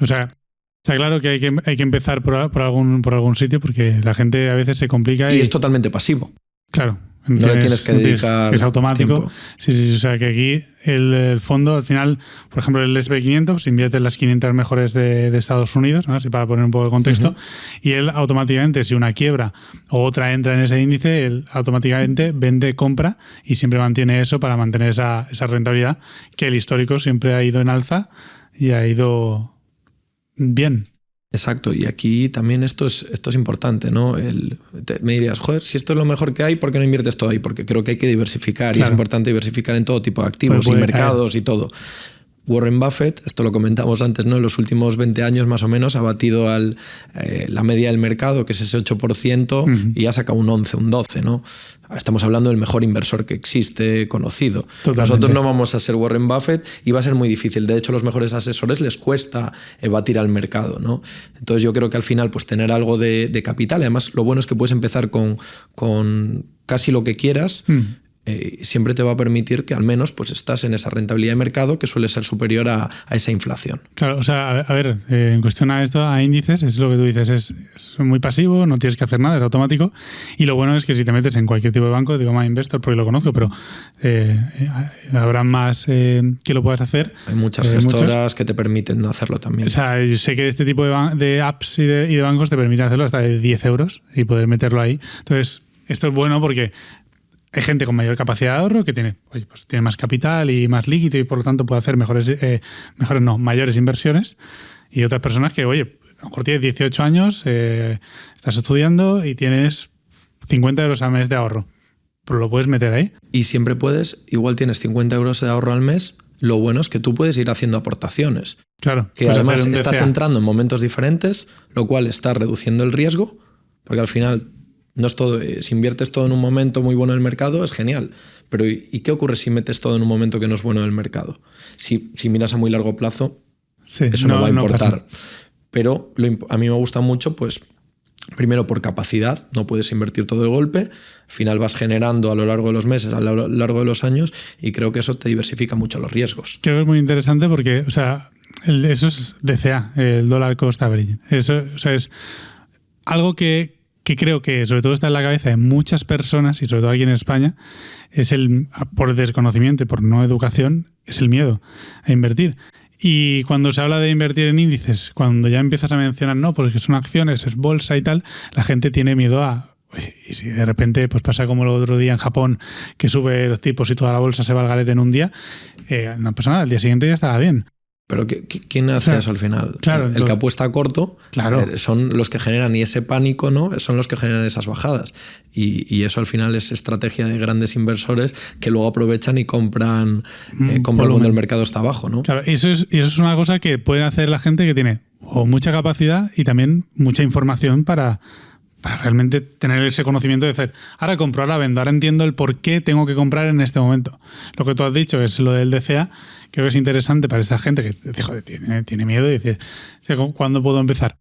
O sea, está claro que hay que empezar por algún sitio, porque la gente a veces se complica. Y es totalmente pasivo. Claro. No le tienes que dedicar es automático. tiempo. Sí. O sea que aquí el fondo, al final, por ejemplo, el SP500 pues invierte en las 500 mejores de Estados Unidos, ¿no? Así para poner un poco de contexto. Uh-huh. Y él automáticamente, si una quiebra o otra entra en ese índice, él automáticamente vende, compra y siempre mantiene eso para mantener esa rentabilidad, que el histórico siempre ha ido en alza y ha ido bien. Exacto, y aquí también esto es importante, ¿no? Me dirías, joder, si esto es lo mejor que hay, ¿por qué no inviertes todo ahí? Porque creo que hay que diversificar, claro. Y es importante diversificar en todo tipo de activos y mercados y todo. Warren Buffett, esto lo comentamos antes, ¿no? En los últimos 20 años más o menos ha batido la media del mercado, que es ese 8%, uh-huh. Y ha sacado un 11, un 12, ¿no? Estamos hablando del mejor inversor que existe, conocido. Totalmente. Nosotros no vamos a ser Warren Buffett y va a ser muy difícil. De hecho, los mejores asesores les cuesta batir al mercado, ¿no? Entonces yo creo que al final pues tener algo de capital, además lo bueno es que puedes empezar con casi lo que quieras, siempre te va a permitir que al menos pues estás en esa rentabilidad de mercado que suele ser superior a esa inflación. Claro, o sea, a ver, en cuestión a esto, a índices, es lo que tú dices, es muy pasivo, no tienes que hacer nada, es automático, y lo bueno es que si te metes en cualquier tipo de banco, digo MyInvestor porque lo conozco, pero habrá más que lo puedas hacer. Hay muchas gestoras que te permiten hacerlo también. O sea, yo sé que este tipo de apps y de bancos te permiten hacerlo hasta de 10 euros y poder meterlo ahí. Entonces, esto es bueno porque hay gente con mayor capacidad de ahorro que tiene más capital y más líquido y por lo tanto puede hacer mayores inversiones, y otras personas que, oye, a lo mejor tienes 18 años, estás estudiando y tienes 50 euros al mes de ahorro. Pero lo puedes meter ahí. Y siempre puedes, igual tienes 50 euros de ahorro al mes, lo bueno es que tú puedes ir haciendo aportaciones. Claro. Que además estás entrando en momentos diferentes, lo cual está reduciendo el riesgo, porque al final... No es todo, si inviertes todo en un momento muy bueno del mercado, es genial. Pero ¿y qué ocurre si metes todo en un momento que no es bueno del mercado? Si miras a muy largo plazo, eso no va a importar. Pero a mí me gusta mucho, pues, primero por capacidad, no puedes invertir todo de golpe, al final vas generando a lo largo de los meses, a lo largo de los años, y creo que eso te diversifica mucho los riesgos. Creo que es muy interesante porque, o sea, eso es DCA, el Dollar Cost Averaging. Eso, o sea, es algo que creo que sobre todo está en la cabeza de muchas personas y sobre todo aquí en España, es por desconocimiento y por no educación, es el miedo a invertir. Y cuando se habla de invertir en índices, cuando ya empiezas a mencionar, no, porque son acciones, es bolsa y tal, la gente tiene miedo a... Y si de repente pues pasa como el otro día en Japón, que sube los tipos y toda la bolsa se va al garete en un día, no pasa nada, al día siguiente ya estaba bien. Pero ¿quién hace eso al final? Claro, el que apuesta a corto, claro. Son los que generan, y ese pánico, ¿no? Son los que generan esas bajadas. Y eso al final es estrategia de grandes inversores que luego aprovechan y compran cuando el mercado está bajo, ¿no? Claro, eso es una cosa que puede hacer la gente que tiene o mucha capacidad y también mucha información para realmente tener ese conocimiento de decir, ahora compro, ahora vendo, ahora entiendo el por qué tengo que comprar en este momento. Lo que tú has dicho es lo del DCA, creo que es interesante para esta gente que joder, tiene miedo y dice, ¿cuándo puedo empezar?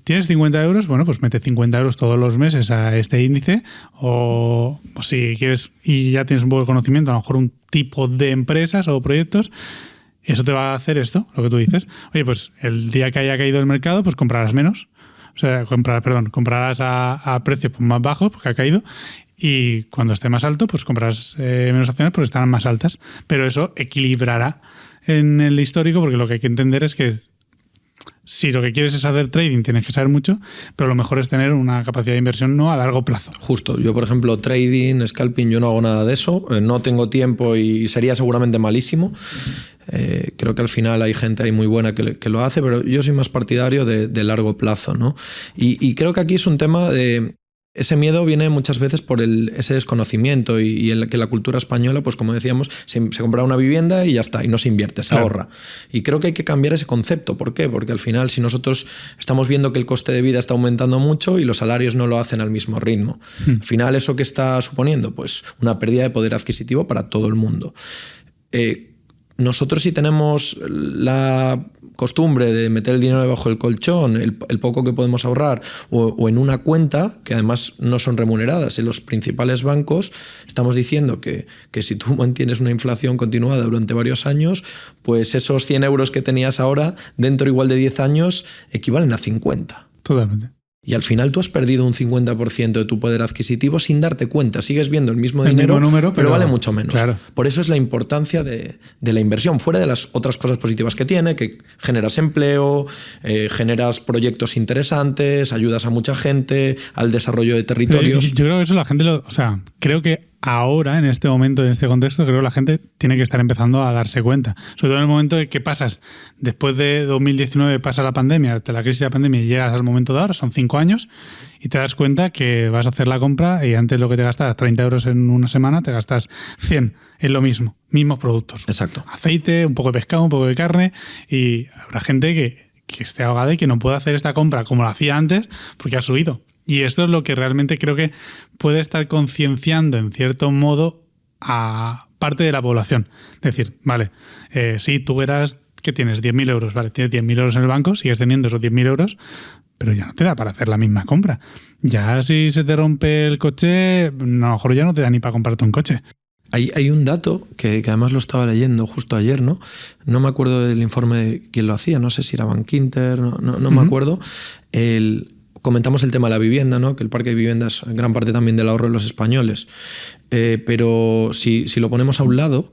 ¿Tienes 50 euros? Bueno, pues mete 50 euros todos los meses a este índice, o si quieres y ya tienes un poco de conocimiento, a lo mejor un tipo de empresas o proyectos, eso te va a hacer esto, lo que tú dices. Oye, pues el día que haya caído el mercado, pues comprarás menos. O sea, comprarás a precios más bajos porque ha caído, y cuando esté más alto, pues comprarás menos acciones porque estarán más altas. Pero eso equilibrará en el histórico, porque lo que hay que entender es que si lo que quieres es hacer trading, tienes que saber mucho, pero lo mejor es tener una capacidad de inversión no a largo plazo. Justo. Yo, por ejemplo, trading, scalping, yo no hago nada de eso. No tengo tiempo y sería seguramente malísimo. Creo que al final hay gente ahí muy buena que lo hace, pero yo soy más partidario de largo plazo, ¿no? Y creo que aquí es un tema de... Ese miedo viene muchas veces por ese desconocimiento y en que la cultura española, pues como decíamos, se compra una vivienda y ya está, y no se invierte, se ahorra. Y creo que hay que cambiar ese concepto. ¿Por qué? Porque al final, si nosotros estamos viendo que el coste de vida está aumentando mucho y los salarios no lo hacen al mismo ritmo, al final, ¿eso qué está suponiendo? Pues una pérdida de poder adquisitivo para todo el mundo. Nosotros, si tenemos la costumbre de meter el dinero debajo del colchón, el poco que podemos ahorrar, o en una cuenta, que además no son remuneradas en los principales bancos, estamos diciendo que si tú mantienes una inflación continuada durante varios años, pues esos 100 euros que tenías ahora, dentro igual de 10 años, equivalen a 50. Totalmente. Y al final tú has perdido un 50% de tu poder adquisitivo sin darte cuenta. Sigues viendo el mismo dinero, pero vale mucho menos. Claro. Por eso es la importancia de la inversión, fuera de las otras cosas positivas que tiene, que generas empleo, generas proyectos interesantes, ayudas a mucha gente, al desarrollo de territorios. Yo creo que eso la gente creo que ahora, en este momento, en este contexto, creo que la gente tiene que estar empezando a darse cuenta. Sobre todo en el momento de que pasas, después de 2019 pasa la pandemia, la crisis de la pandemia, y llegas al momento de ahora, son 5 años, y te das cuenta que vas a hacer la compra y antes lo que te gastas 30 euros en una semana, te gastas 100. Es lo mismo, mismos productos. Exacto. Aceite, un poco de pescado, un poco de carne, y habrá gente que esté ahogada y que no pueda hacer esta compra como la hacía antes porque ha subido. Y esto es lo que realmente creo que puede estar concienciando, en cierto modo, a parte de la población. Es decir, vale, sí, tú verás que tienes 10.000 euros, vale, tienes 10.000 euros en el banco, sigues teniendo esos 10.000 euros, pero ya no te da para hacer la misma compra. Ya si se te rompe el coche, a lo mejor ya no te da ni para comprarte un coche. Hay un dato que además lo estaba leyendo justo ayer, ¿no? No me acuerdo del informe de quién lo hacía, no sé si era Bankinter, no me acuerdo. Comentamos el tema de la vivienda, ¿no? Que el parque de viviendas es gran parte también del ahorro de los españoles. Pero si lo ponemos a un lado,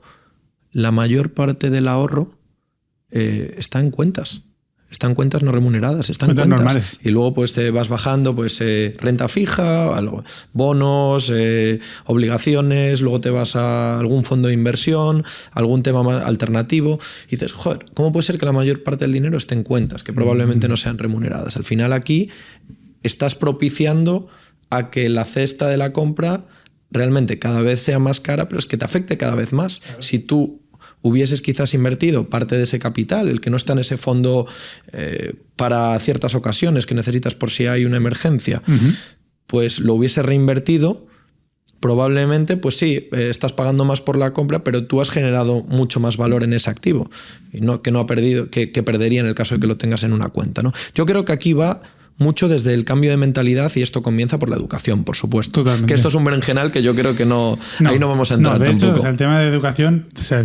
la mayor parte del ahorro está en cuentas. Está en cuentas no remuneradas, está en cuentas normales. Y luego pues te vas bajando pues renta fija, bonos, obligaciones, luego te vas a algún fondo de inversión, algún tema más alternativo, y dices, joder, ¿cómo puede ser que la mayor parte del dinero esté en cuentas, que probablemente no sean remuneradas? Al final aquí estás propiciando a que la cesta de la compra realmente cada vez sea más cara, pero es que te afecte cada vez más. Claro. Si tú hubieses quizás invertido parte de ese capital, el que no está en ese fondo para ciertas ocasiones que necesitas por si hay una emergencia, pues lo hubiese reinvertido, probablemente, pues sí, estás pagando más por la compra, pero tú has generado mucho más valor en ese activo, y que no ha perdido, que perdería en el caso de que lo tengas en una cuenta, ¿no? Yo creo que aquí va mucho desde el cambio de mentalidad, y esto comienza por la educación, por supuesto. Totalmente. Que esto es un berenjenal que yo creo que ahí no vamos a entrar de tampoco. Hecho, o sea, el tema de educación, o sea,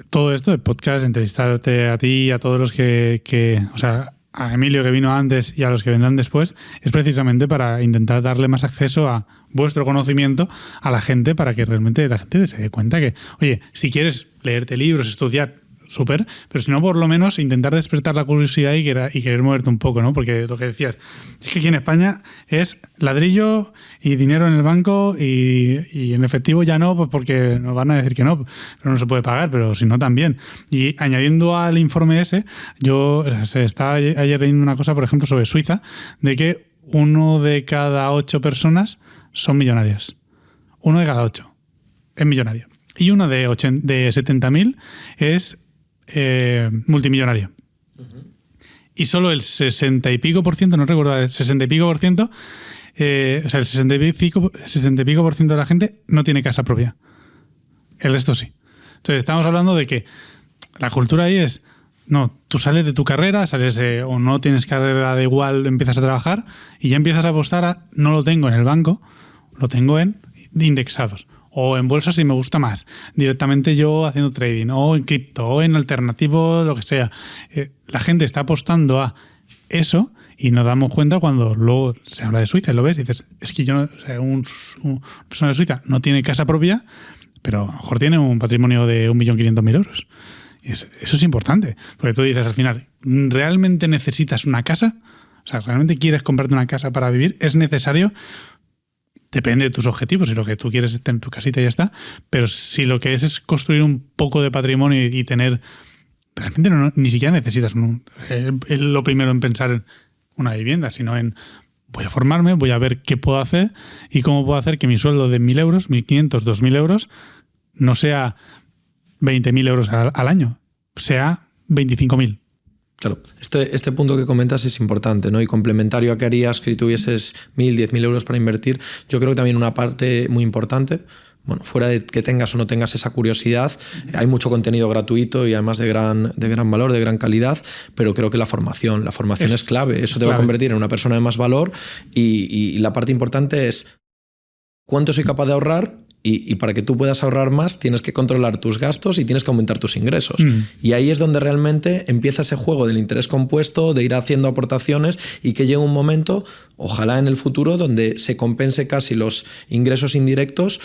todo esto, el podcast, entrevistarte a ti y a todos los que o sea, a Emilio que vino antes y a los que vendrán después, es precisamente para intentar darle más acceso a vuestro conocimiento a la gente, para que realmente la gente se dé cuenta que, oye, si quieres leerte libros, estudiar súper, pero si no, por lo menos intentar despertar la curiosidad y querer moverte un poco, ¿no? Porque lo que decías, es que aquí en España es ladrillo y dinero en el banco y en efectivo ya no, pues porque nos van a decir que no, pero no se puede pagar, pero si no también. Y añadiendo al informe ese, se estaba ayer leyendo una cosa, por ejemplo, sobre Suiza, de que 1 de cada 8 personas son millonarias. 1 de cada 8 es millonario. Y uno de 70.000 es multimillonario. Uh-huh. Y solo el 60 y pico por ciento, no recuerdo, el 60 y pico por ciento, o sea, el 60 y pico por ciento de la gente no tiene casa propia. El resto sí. Entonces estamos hablando de que la cultura ahí es, no, tú sales de tu carrera, o no tienes carrera de igual, empiezas a trabajar y ya empiezas a apostar a, no lo tengo en el banco, lo tengo en indexados. O en bolsa si me gusta más, directamente yo haciendo trading, o en cripto, o en alternativo, lo que sea. La gente está apostando a eso y nos damos cuenta cuando luego se habla de Suiza y lo ves y dices, es que yo no, o sea, una persona de Suiza no tiene casa propia, pero a lo mejor tiene un patrimonio de 1.500.000 euros. Y eso es importante, porque tú dices al final, ¿realmente necesitas una casa? O sea, ¿realmente quieres comprarte una casa para vivir? ¿Es necesario? Depende de tus objetivos, si lo que tú quieres es tener tu casita y ya está, pero si lo que es construir un poco de patrimonio y tener, realmente ni siquiera necesitas lo primero en pensar en una vivienda, sino en voy a formarme, voy a ver qué puedo hacer y cómo puedo hacer que mi sueldo de 1.000 euros, 1.500, 2.000 euros no sea 20.000 euros al año, sea 25.000. Claro, este punto que comentas es importante, ¿no? Y complementario a que harías que tuvieses 1.000, 10.000 euros para invertir, yo creo que también una parte muy importante, bueno, fuera de que tengas o no tengas esa curiosidad, hay mucho contenido gratuito y además de gran valor, de gran calidad, pero creo que la formación es clave, eso te va a convertir en una persona de más valor y la parte importante es cuánto soy capaz de ahorrar. Y para que tú puedas ahorrar más tienes que controlar tus gastos y tienes que aumentar tus ingresos. Y ahí es donde realmente empieza ese juego del interés compuesto, de ir haciendo aportaciones y que llegue un momento, ojalá en el futuro, donde se compense casi los ingresos indirectos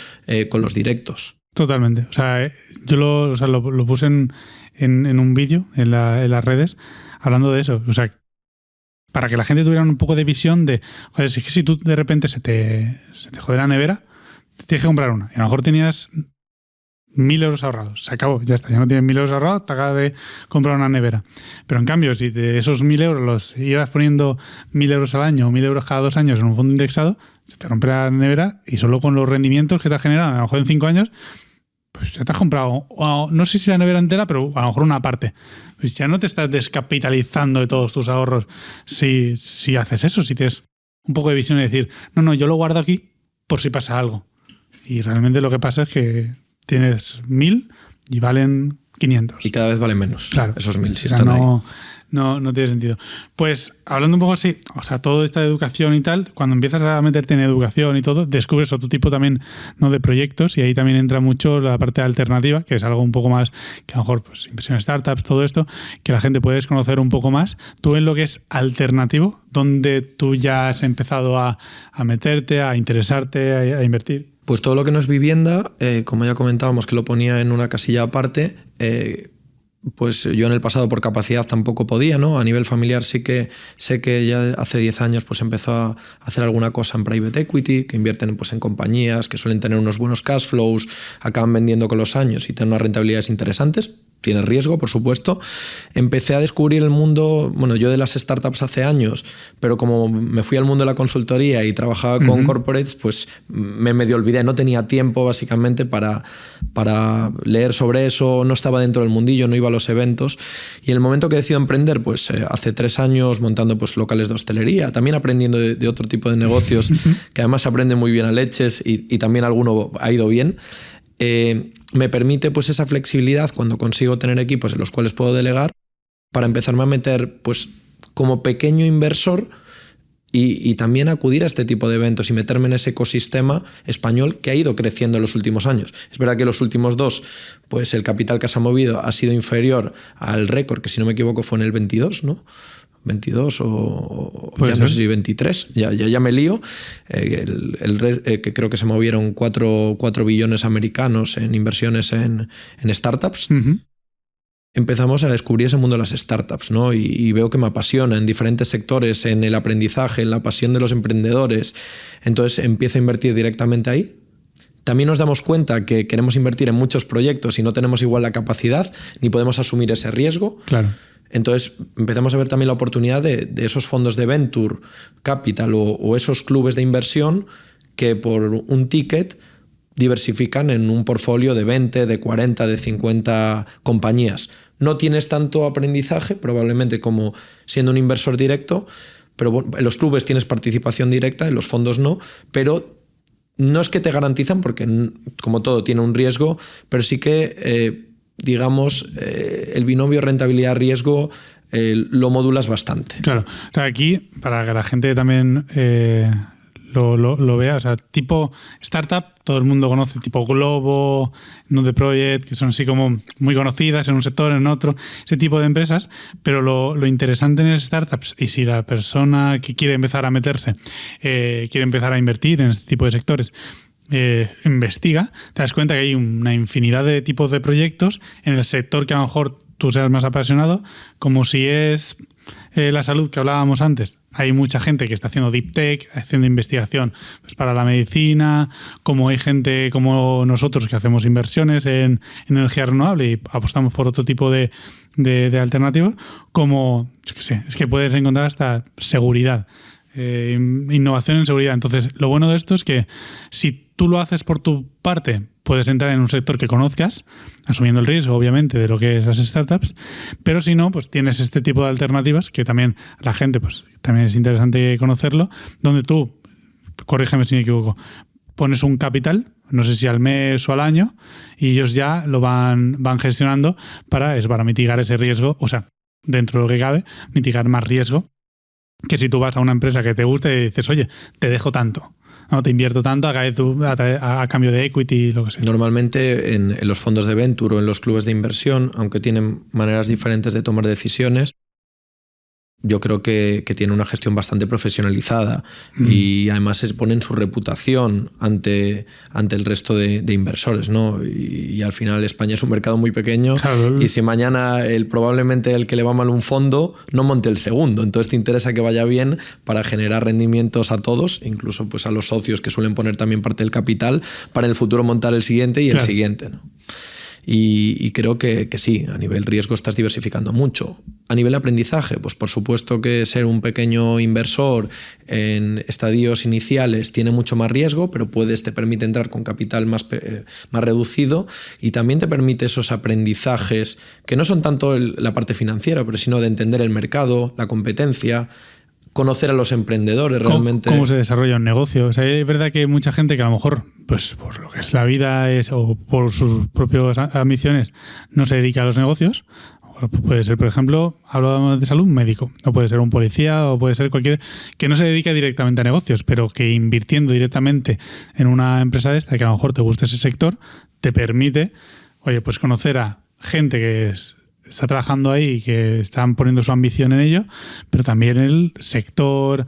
con los directos. Totalmente. O sea, yo lo puse en un vídeo en las redes hablando de eso. O sea, para que la gente tuviera un poco de visión de, joder, es que si tú de repente se te jode la nevera, tienes que comprar una. Y a lo mejor tenías 1.000 euros ahorrados. Se acabó, ya está. Ya no tienes 1.000 euros ahorrados, te acabas de comprar una nevera. Pero en cambio, si de esos 1.000 euros los ibas poniendo 1.000 euros al año o 1.000 euros cada 2 años en un fondo indexado, se te rompe la nevera y solo con los rendimientos que te ha generado, a lo mejor en 5 años, pues ya te has comprado, no sé si la nevera entera, pero a lo mejor una parte. Pues ya no te estás descapitalizando de todos tus ahorros si haces eso, si tienes un poco de visión y decir, no, yo lo guardo aquí por si pasa algo. Y realmente lo que pasa es que tienes 1.000 y valen 500. Y cada vez valen menos. Claro. Esos 1.000 si están ahí. No tiene sentido. Pues hablando un poco así, o sea, todo esta educación y tal, cuando empiezas a meterte en educación y todo, descubres otro tipo también, ¿no?, de proyectos y ahí también entra mucho la parte alternativa, que es algo un poco más que a lo mejor pues inversión en startups, todo esto, que la gente puede conocer un poco más. Tú en lo que es alternativo, donde tú ya has empezado a meterte, a interesarte, a invertir. Pues todo lo que no es vivienda, como ya comentábamos que lo ponía en una casilla aparte, pues yo en el pasado por capacidad tampoco podía, ¿no? A nivel familiar sí que sé que ya hace 10 años pues empezó a hacer alguna cosa en private equity, que invierten pues en compañías que suelen tener unos buenos cash flows, acaban vendiendo con los años y tienen unas rentabilidades interesantes. Tiene riesgo, por supuesto. Empecé a descubrir el mundo, bueno, yo de las startups hace años, pero como me fui al mundo de la consultoría y trabajaba con corporates, pues me medio olvidé, no tenía tiempo básicamente para leer sobre eso, no estaba dentro del mundillo, no iba a los eventos. Y en el momento que decido emprender, pues hace 3 años montando pues locales de hostelería, también aprendiendo de otro tipo de negocios, que además se aprende muy bien a leches y también alguno ha ido bien. Me permite pues esa flexibilidad cuando consigo tener equipos en los cuales puedo delegar para empezarme a meter pues como pequeño inversor y también acudir a este tipo de eventos y meterme en ese ecosistema español que ha ido creciendo en los últimos años. Es verdad que los últimos 2 pues el capital que se ha movido ha sido inferior al récord, que si no me equivoco fue en el 22, ¿no? 22 o ya no sé si 23, ya me lío, que creo que se movieron 4 billones americanos en inversiones en startups. empezamos a descubrir ese mundo de las startups, ¿no? Y veo que me apasiona en diferentes sectores, en el aprendizaje, en la pasión de los emprendedores. Entonces empiezo a invertir directamente ahí. También nos damos cuenta que queremos invertir en muchos proyectos y no tenemos igual la capacidad ni podemos asumir ese riesgo. Claro. Entonces empezamos a ver también la oportunidad de esos fondos de venture capital o esos clubes de inversión que por un ticket diversifican en un portfolio de 20, de 40, de 50 compañías. No tienes tanto aprendizaje probablemente como siendo un inversor directo, pero en los clubes tienes participación directa, en los fondos no, pero no es que te garantizan porque como todo tiene un riesgo, pero sí que digamos el binomio rentabilidad-riesgo lo modulas bastante. Claro, o sea, aquí para que la gente también lo vea, o sea, tipo startup, todo el mundo conoce, tipo Globo, Nude Project, que son así como muy conocidas en un sector, en otro, ese tipo de empresas, pero lo interesante en las startups, y si la persona que quiere empezar a meterse, quiere empezar a invertir en este tipo de sectores, investiga, te das cuenta que hay una infinidad de tipos de proyectos en el sector que a lo mejor tú seas más apasionado, como si es la salud que hablábamos antes. Hay mucha gente que está haciendo deep tech, haciendo investigación pues, para la medicina, como hay gente como nosotros que hacemos inversiones en energía renovable y apostamos por otro tipo de alternativas, como, yo qué sé, es que puedes encontrar hasta seguridad, innovación en seguridad. Entonces, lo bueno de esto es que si tú lo haces por tu parte, puedes entrar en un sector que conozcas, asumiendo el riesgo, obviamente, de lo que es las startups, pero si no, pues tienes este tipo de alternativas que también la gente, pues también es interesante conocerlo, donde tú, corrígeme si me equivoco, pones un capital, no sé si al mes o al año, y ellos ya lo van gestionando para mitigar ese riesgo, o sea, dentro de lo que cabe, mitigar más riesgo que si tú vas a una empresa que te guste y dices, oye, te dejo tanto. No, te invierto tanto a cambio de equity, lo que sea. Normalmente en los fondos de venture o en los clubes de inversión, aunque tienen maneras diferentes de tomar decisiones, yo creo que tiene una gestión bastante profesionalizada y además se ponen su reputación ante el resto de inversores, ¿no? Y al final España es un mercado muy pequeño, claro. Y si mañana probablemente el que le va mal un fondo no monte el segundo, entonces te interesa que vaya bien para generar rendimientos a todos, incluso pues a los socios que suelen poner también parte del capital para en el futuro montar el siguiente y claro. El siguiente, ¿no? Y creo que sí, a nivel riesgo estás diversificando mucho. A nivel aprendizaje, pues por supuesto que ser un pequeño inversor en estadios iniciales tiene mucho más riesgo, pero te permite entrar con capital más reducido y también te permite esos aprendizajes que no son tanto la parte financiera, pero sino de entender el mercado, la competencia, conocer a los emprendedores realmente. ¿Cómo se desarrolla un negocio? O sea, es verdad que hay mucha gente que a lo mejor, pues por lo que es la vida o por sus propias ambiciones, no se dedica a los negocios. Puede ser, por ejemplo, hablábamos de salud, un médico, o puede ser un policía, o puede ser cualquier que no se dedique directamente a negocios, pero que invirtiendo directamente en una empresa de esta, que a lo mejor te guste ese sector, te permite, oye, pues conocer a gente que está trabajando ahí y que están poniendo su ambición en ello, pero también el sector,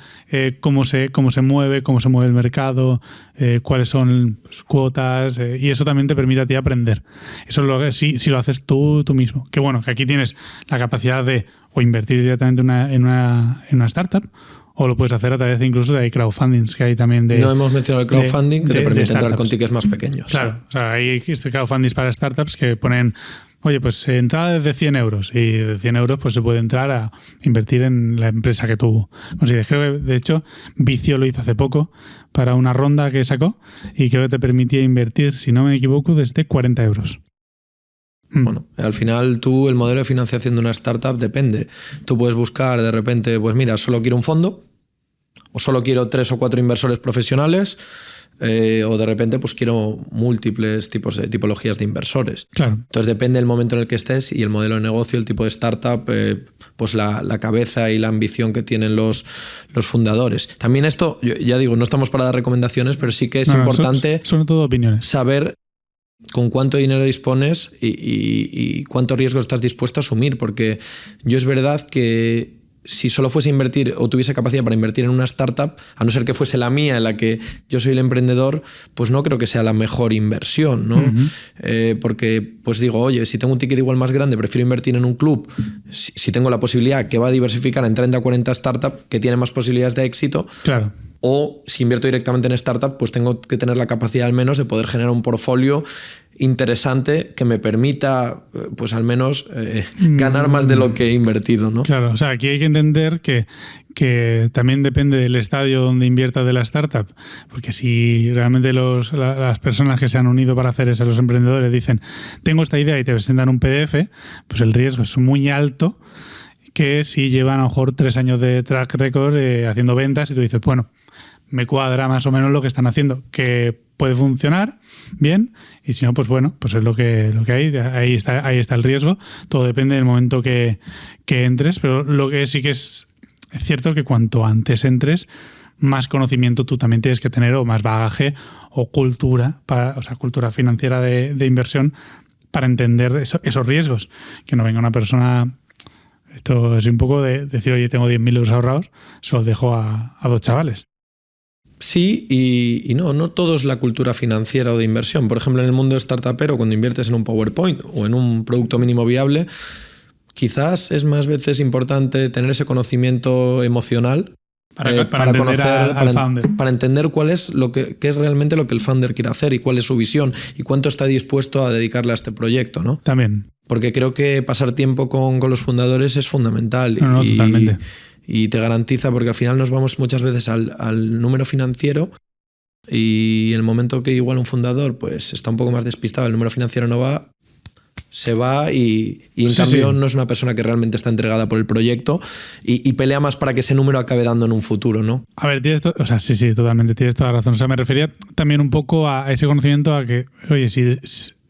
cómo se mueve el mercado, cuáles son las cuotas, y eso también te permite a ti aprender. Eso es lo que si lo haces tú mismo. Que bueno, que aquí tienes la capacidad de o invertir directamente en una startup, o lo puedes hacer a través incluso de crowdfundings que hay también de... No hemos mencionado el crowdfunding que te permite entrar con tickets más pequeños. Claro, o sea, hay crowdfundings para startups que ponen, oye, pues entrada desde 100 euros y de 100 euros pues se puede entrar a invertir en la empresa que tú consideres. Creo que, de hecho, Vicio lo hizo hace poco para una ronda que sacó y creo que te permitía invertir, si no me equivoco, desde 40 euros. Bueno, al final el modelo de financiación de una startup depende. Tú puedes buscar de repente, pues mira, solo quiero un fondo o solo quiero 3 o 4 inversores profesionales, o de repente pues quiero múltiples tipologías de inversores. Claro. Entonces depende del momento en el que estés y el modelo de negocio, el tipo de startup, pues la cabeza y la ambición que tienen los fundadores. También esto, ya digo, no estamos para dar recomendaciones, pero sí que es importante son todo opiniones. Saber con cuánto dinero dispones y cuánto riesgo estás dispuesto a asumir, porque yo es verdad que si solo fuese a invertir o tuviese capacidad para invertir en una startup, a no ser que fuese la mía en la que yo soy el emprendedor, pues no creo que sea la mejor inversión, ¿no? Porque pues digo, oye, si tengo un ticket igual más grande, prefiero invertir en un club, si tengo la posibilidad que va a diversificar en 30 o 40 startups que tienen más posibilidades de éxito. Claro. O si invierto directamente en startup, pues tengo que tener la capacidad al menos de poder generar un portfolio interesante que me permita, pues al menos, ganar más de lo que he invertido, ¿no? Claro, o sea, aquí hay que entender que también depende del estadio donde inviertas de la startup, porque si realmente las personas que se han unido para hacer eso, los emprendedores, dicen, tengo esta idea y te presentan un PDF, pues el riesgo es muy alto, que si llevan a lo mejor 3 años de track record haciendo ventas y tú dices, bueno, me cuadra más o menos lo que están haciendo, que puede funcionar bien, y si no, pues bueno, pues es lo que hay, ahí está el riesgo, todo depende del momento que entres, pero lo que sí que es cierto que cuanto antes entres, más conocimiento tú también tienes que tener, o más bagaje, o cultura, o sea, cultura financiera de inversión, para entender esos riesgos, que no venga una persona... Esto es un poco de decir, oye, tengo 10.000 euros ahorrados, se los dejo a 2 chavales. Sí, y no todo es la cultura financiera o de inversión. Por ejemplo, en el mundo startupero, cuando inviertes en un PowerPoint o en un producto mínimo viable, quizás es más veces importante tener ese conocimiento emocional para conocer al founder. Para entender cuál es qué es realmente lo que el founder quiere hacer y cuál es su visión y cuánto está dispuesto a dedicarle a este proyecto, ¿no? También. Porque creo que pasar tiempo con los fundadores es fundamental. No, totalmente. Y te garantiza, porque al final nos vamos muchas veces al número financiero, y en el momento que igual un fundador pues está un poco más despistado, el número financiero no va, se va y en cambio no es una persona que realmente está entregada por el proyecto y pelea más para que ese número acabe dando en un futuro, ¿no? A ver, sí, totalmente, tienes toda la razón. O sea, me refería también un poco a ese conocimiento, a que, oye, si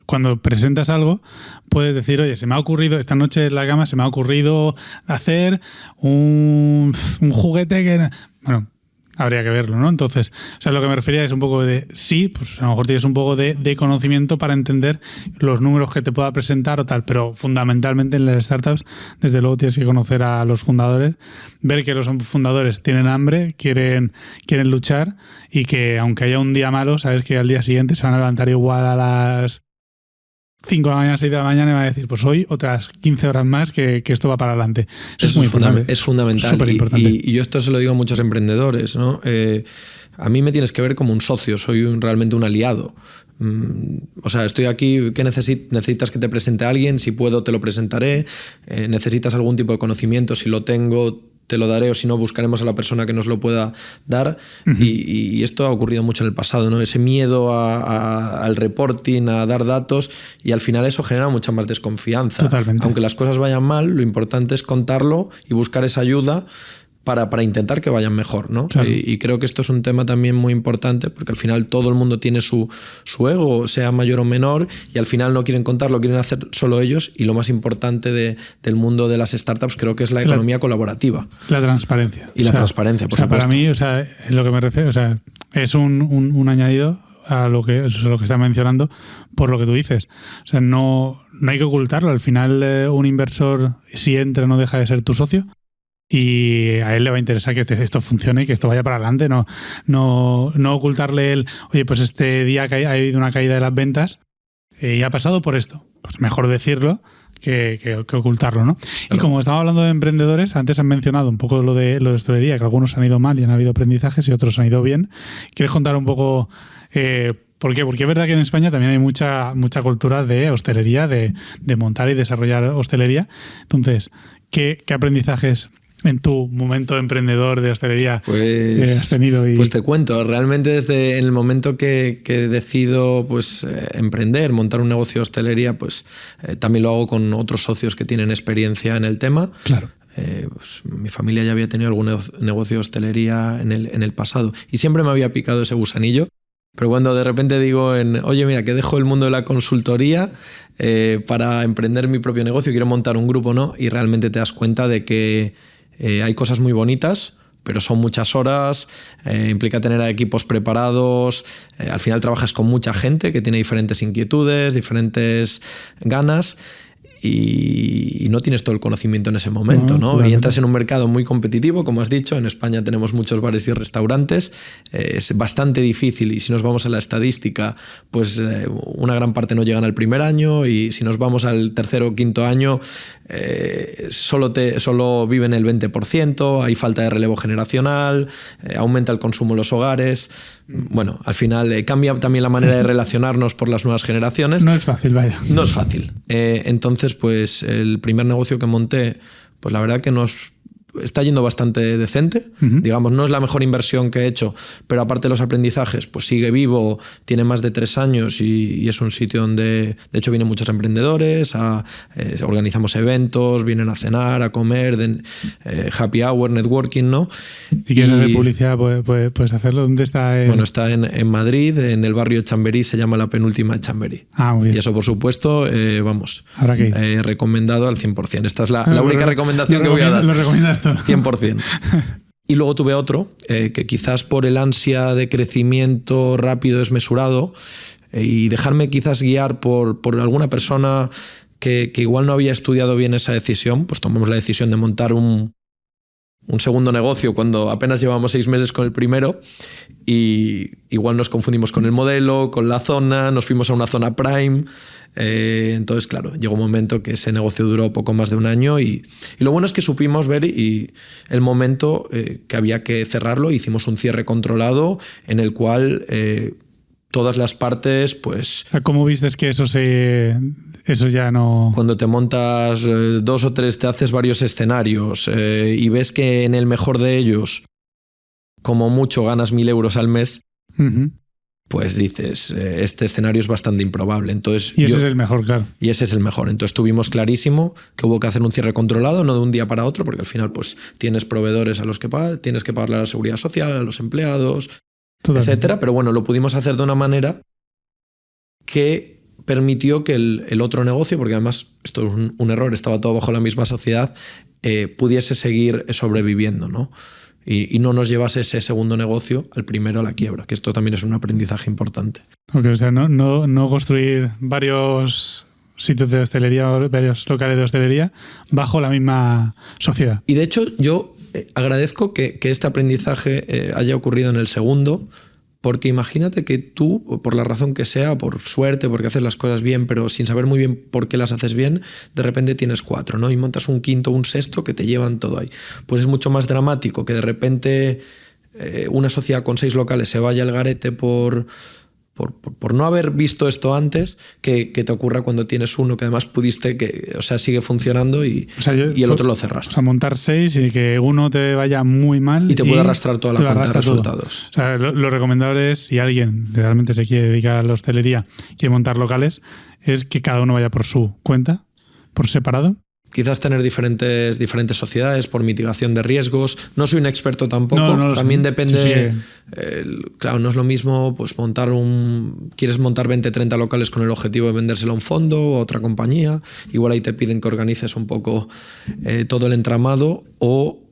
cuando presentas algo, puedes decir, oye, se me ha ocurrido, esta noche en la cama se me ha ocurrido hacer un juguete que... Bueno, habría que verlo, ¿no? Entonces, o sea, lo que me refería es un poco de, sí, pues a lo mejor tienes un poco de conocimiento para entender los números que te pueda presentar o tal, pero fundamentalmente en las startups, desde luego tienes que conocer a los fundadores, ver que los fundadores tienen hambre, quieren luchar, y que aunque haya un día malo, sabes que al día siguiente se van a levantar igual a las 5 de la mañana, 6 de la mañana, y va a decir, pues hoy otras 15 horas más que esto va para adelante. Eso es muy importante. Es fundamental. Súper importante. Y yo esto se lo digo a muchos emprendedores, ¿no? A mí me tienes que ver como un socio, soy realmente un aliado. O sea, estoy aquí, ¿qué necesitas que te presente a alguien? Si puedo, te lo presentaré. ¿Necesitas algún tipo de conocimiento? Si lo tengo, te lo daré, o si no, buscaremos a la persona que nos lo pueda dar. Y esto ha ocurrido mucho en el pasado, ¿no? Ese miedo al reporting, a dar datos, y al final eso genera mucha más desconfianza. Totalmente. Aunque las cosas vayan mal, lo importante es contarlo y buscar esa ayuda para intentar que vayan mejor, ¿no? Claro. Y creo que esto es un tema también muy importante, porque al final todo el mundo tiene su ego, sea mayor o menor, y al final no quieren contarlo, quieren hacer solo ellos, y lo más importante del mundo de las startups creo que es la economía colaborativa. La transparencia. Y la transparencia, por supuesto. Para mí, es lo que me refiero, es un añadido a lo que está mencionando, por lo que tú dices. O sea, no hay que ocultarlo. Al final, un inversor, si entra, no deja de ser tu socio. Y a él le va a interesar que esto funcione y que esto vaya para adelante, no ocultarle oye, pues este día ha habido una caída de las ventas y ha pasado por esto. Pues mejor decirlo que ocultarlo, ¿no? Claro. Y como estaba hablando de emprendedores, antes han mencionado un poco lo de hostelería, que algunos han ido mal y han habido aprendizajes y otros han ido bien. ¿Quieres contar un poco por qué? Porque es verdad que en España también hay mucha cultura de hostelería, de montar y desarrollar hostelería. Entonces, ¿qué aprendizajes en tu momento de emprendedor de hostelería has tenido? Pues te cuento, realmente desde el momento que decido pues, emprender, montar un negocio de hostelería, pues también lo hago con otros socios que tienen experiencia en el tema. Claro. Pues, mi familia ya había tenido algún negocio de hostelería en el pasado y siempre me había picado ese gusanillo. Pero cuando de repente digo, oye, mira, que dejo el mundo de la consultoría para emprender mi propio negocio, quiero montar un grupo, ¿no? Y realmente te das cuenta de que hay cosas muy bonitas, pero son muchas horas, implica tener a equipos preparados, al final trabajas con mucha gente que tiene diferentes inquietudes, diferentes ganas, y no tienes todo el conocimiento en ese momento, ¿no? Y entras en un mercado muy competitivo, como has dicho. En España tenemos muchos bares y restaurantes, es bastante difícil, y si nos vamos a la estadística, pues una gran parte no llegan al primer año, y si nos vamos al tercero o quinto año, solo viven el 20%, hay falta de relevo generacional, aumenta el consumo en los hogares. Bueno, al final cambia también la manera de relacionarnos por las nuevas generaciones. No es fácil, vaya. No es fácil. Entonces, pues el primer negocio que monté, pues la verdad que nos está yendo bastante decente. Digamos, no es la mejor inversión que he hecho, pero aparte de los aprendizajes, pues sigue vivo, tiene más de 3 años y es un sitio donde, de hecho, vienen muchos emprendedores, organizamos eventos, vienen a cenar, a comer, happy hour, networking, ¿no? Si quieres hacer publicidad, puedes hacerlo. ¿Dónde está? Bueno, está en Madrid, en el barrio de Chamberí, se llama La Penúltima de Chamberí. Muy bien. Y eso, por supuesto, vamos, recomendado al 100%. Esta es la única recomendación que voy a dar. Lo recomiendas tú. 100%. Y luego tuve otro, que quizás por el ansia de crecimiento rápido, desmesurado, y dejarme quizás guiar por alguna persona que igual no había estudiado bien esa decisión, pues tomamos la decisión de montar un segundo negocio cuando apenas llevábamos 6 meses con el primero, y igual nos confundimos con el modelo, con la zona, nos fuimos a una zona prime. Entonces, claro, llegó un momento que ese negocio duró poco más de 1 año, y lo bueno es que supimos ver y el momento que había que cerrarlo. Hicimos un cierre controlado en el cual todas las partes, pues... ¿Cómo viste que eso ya no...? Cuando te montas 2 o 3, te haces varios escenarios y ves que en el mejor de ellos, como mucho, ganas 1.000 euros al mes, pues dices, este escenario es bastante improbable. Entonces, y ese es el mejor, claro. Y ese es el mejor. Entonces tuvimos clarísimo que hubo que hacer un cierre controlado, no de un día para otro, porque al final pues tienes proveedores a los que pagar, tienes que pagarle a la seguridad social, a los empleados, etcétera. Pero bueno, lo pudimos hacer de una manera que permitió que el otro negocio, porque además esto es un error, estaba todo bajo la misma sociedad, pudiese seguir sobreviviendo, ¿no? Y no nos llevase ese segundo negocio al primero a la quiebra, que esto también es un aprendizaje importante. Okay, o sea, no construir varios sitios de hostelería, varios locales de hostelería bajo la misma sociedad. Y de hecho yo agradezco que este aprendizaje haya ocurrido en el segundo, porque imagínate que tú, por la razón que sea, por suerte, porque haces las cosas bien, pero sin saber muy bien por qué las haces bien, de repente tienes 4, ¿no? Y montas un quinto, un sexto que te llevan todo ahí. Pues es mucho más dramático que de repente una sociedad con 6 locales se vaya al garete por no haber visto esto antes, que te ocurra cuando tienes uno que además pudiste, sigue funcionando y el otro lo cerras. O sea, montar 6 y que uno te vaya muy mal. Y te puede arrastrar toda la cuenta de resultados. O sea, lo recomendable es, si alguien realmente se quiere dedicar a la hostelería y quiere montar locales, es que cada uno vaya por su cuenta, por separado. Quizás tener diferentes sociedades por mitigación de riesgos. No soy un experto tampoco. También depende. Claro, no es lo mismo pues quieres montar 20, 30 locales con el objetivo de vendérselo a un fondo o a otra compañía. Igual ahí te piden que organices un poco todo el entramado. O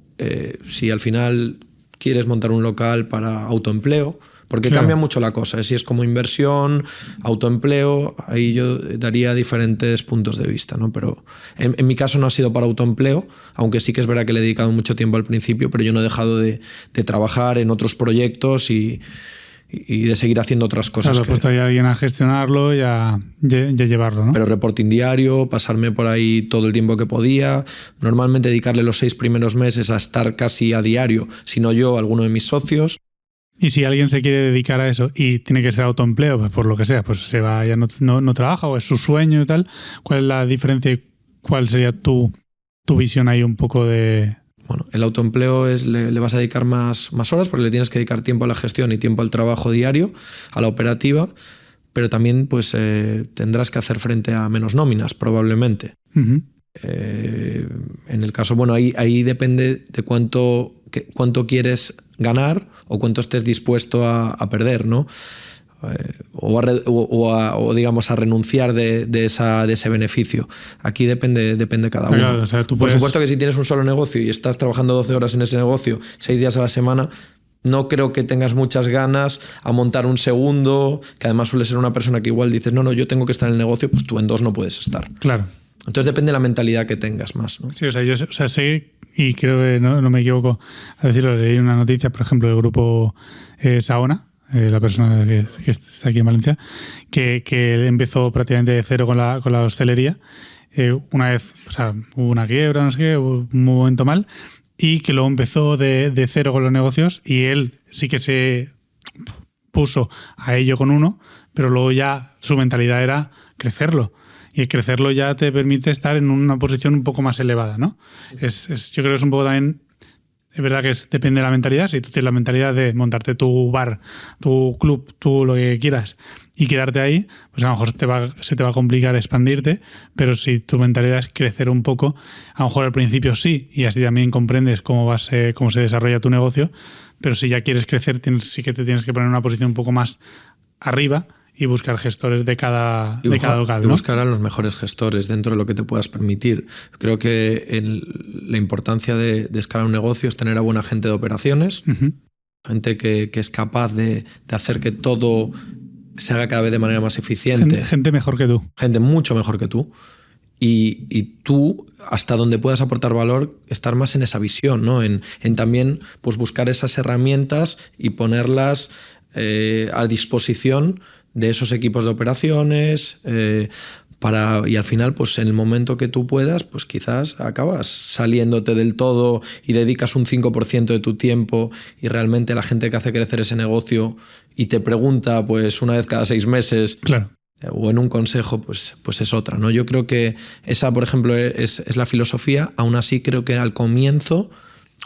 si al final quieres montar un local para autoempleo, porque cambia mucho la cosa. Si es como inversión, autoempleo, ahí yo daría diferentes puntos de vista, ¿no? Pero en mi caso no ha sido para autoempleo, aunque sí que es verdad que le he dedicado mucho tiempo al principio, pero yo no he dejado de trabajar en otros proyectos y de seguir haciendo otras cosas. Claro, puesto ahí a alguien a gestionarlo y a llevarlo, ¿no? Pero reporting diario, pasarme por ahí todo el tiempo que podía. Normalmente dedicarle los 6 primeros meses a estar casi a diario, si no yo, alguno de mis socios. Y si alguien se quiere dedicar a eso y tiene que ser autoempleo, pues por lo que sea, pues se va, ya no trabaja o es su sueño y tal, ¿cuál es la diferencia y cuál sería tu visión ahí un poco de...? Bueno, el autoempleo le vas a dedicar más horas porque le tienes que dedicar tiempo a la gestión y tiempo al trabajo diario, a la operativa, pero también pues tendrás que hacer frente a menos nóminas probablemente. Uh-huh. En el caso, bueno, ahí depende de cuánto quieres ganar o cuánto estés dispuesto a perder, ¿no? O digamos a renunciar de ese beneficio. Aquí depende cada uno. Claro, o sea, Por supuesto que si tienes un solo negocio y estás trabajando 12 horas en ese negocio, 6 días a la semana, no creo que tengas muchas ganas a montar un segundo, que además suele ser una persona que igual dices, no, yo tengo que estar en el negocio, pues tú en 2 no puedes estar. Claro. Entonces depende de la mentalidad que tengas más, ¿no? Sí, o sea, yo sé, y creo que no me equivoco a decirlo, leí una noticia, por ejemplo, del grupo Saona, la persona que está aquí en Valencia, que él empezó prácticamente de cero con la hostelería. Una vez, o sea, hubo una quiebra, no sé qué, hubo un momento mal, y que luego empezó de cero con los negocios, y él sí que se puso a ello con uno, pero luego ya su mentalidad era crecerlo. Y el crecerlo ya te permite estar en una posición un poco más elevada, ¿no? Yo creo que es un poco también... Es verdad que depende de la mentalidad. Si tú tienes la mentalidad de montarte tu bar, tu club, tú lo que quieras y quedarte ahí, pues a lo mejor se te va a complicar expandirte, pero si tu mentalidad es crecer un poco, a lo mejor al principio sí, y así también comprendes cómo se desarrolla tu negocio, pero si ya quieres crecer, sí que te tienes que poner en una posición un poco más arriba y buscar gestores de cada local, ¿no? Y buscar a los mejores gestores dentro de lo que te puedas permitir. Creo que la importancia de escalar un negocio es tener a buena gente de operaciones, gente que es capaz de hacer que todo se haga cada vez de manera más eficiente. Gente mejor que tú. Gente mucho mejor que tú. Y tú, hasta donde puedas aportar valor, estar más en esa visión, ¿no? En también pues, buscar esas herramientas y ponerlas a disposición de esos equipos de operaciones, y al final, pues en el momento que tú puedas, pues quizás acabas saliéndote del todo y dedicas un 5% de tu tiempo, y realmente la gente que hace crecer ese negocio y te pregunta pues una vez cada 6 meses, claro, o en un consejo, pues es otra, ¿no? Yo creo que esa, por ejemplo, es la filosofía. Aún así, creo que al comienzo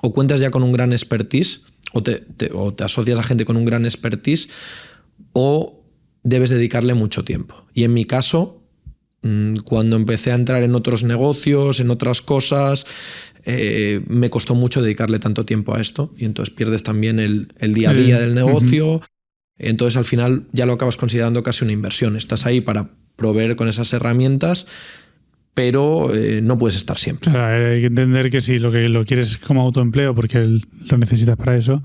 o cuentas ya con un gran expertise, o te asocias a gente con un gran expertise, o debes dedicarle mucho tiempo. Y en mi caso, cuando empecé a entrar en otros negocios, en otras cosas, me costó mucho dedicarle tanto tiempo a esto, y entonces pierdes también el día a día del negocio. Entonces al final ya lo acabas considerando casi una inversión. Estás ahí para proveer con esas herramientas, pero no puedes estar siempre. Claro, hay que entender que si lo quieres como autoempleo porque lo necesitas para eso,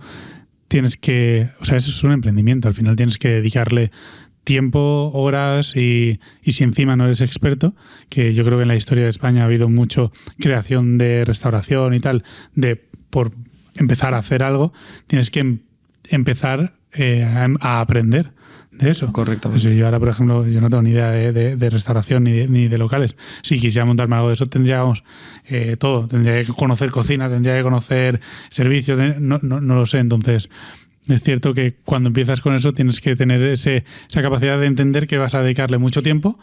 tienes que... O sea, eso es un emprendimiento. Al final tienes que dedicarle tiempo, horas, y si encima no eres experto, que yo creo que en la historia de España ha habido mucho creación de restauración y tal, por empezar a hacer algo, tienes que empezar a aprender de eso. Correctamente. Pues yo ahora, por ejemplo, yo no tengo ni idea de restauración ni de locales. Si quisiera montarme algo de eso, tendríamos todo. Tendría que conocer cocina, tendría que conocer servicios, no lo sé. Entonces, es cierto que cuando empiezas con eso tienes que tener esa capacidad de entender que vas a dedicarle mucho tiempo.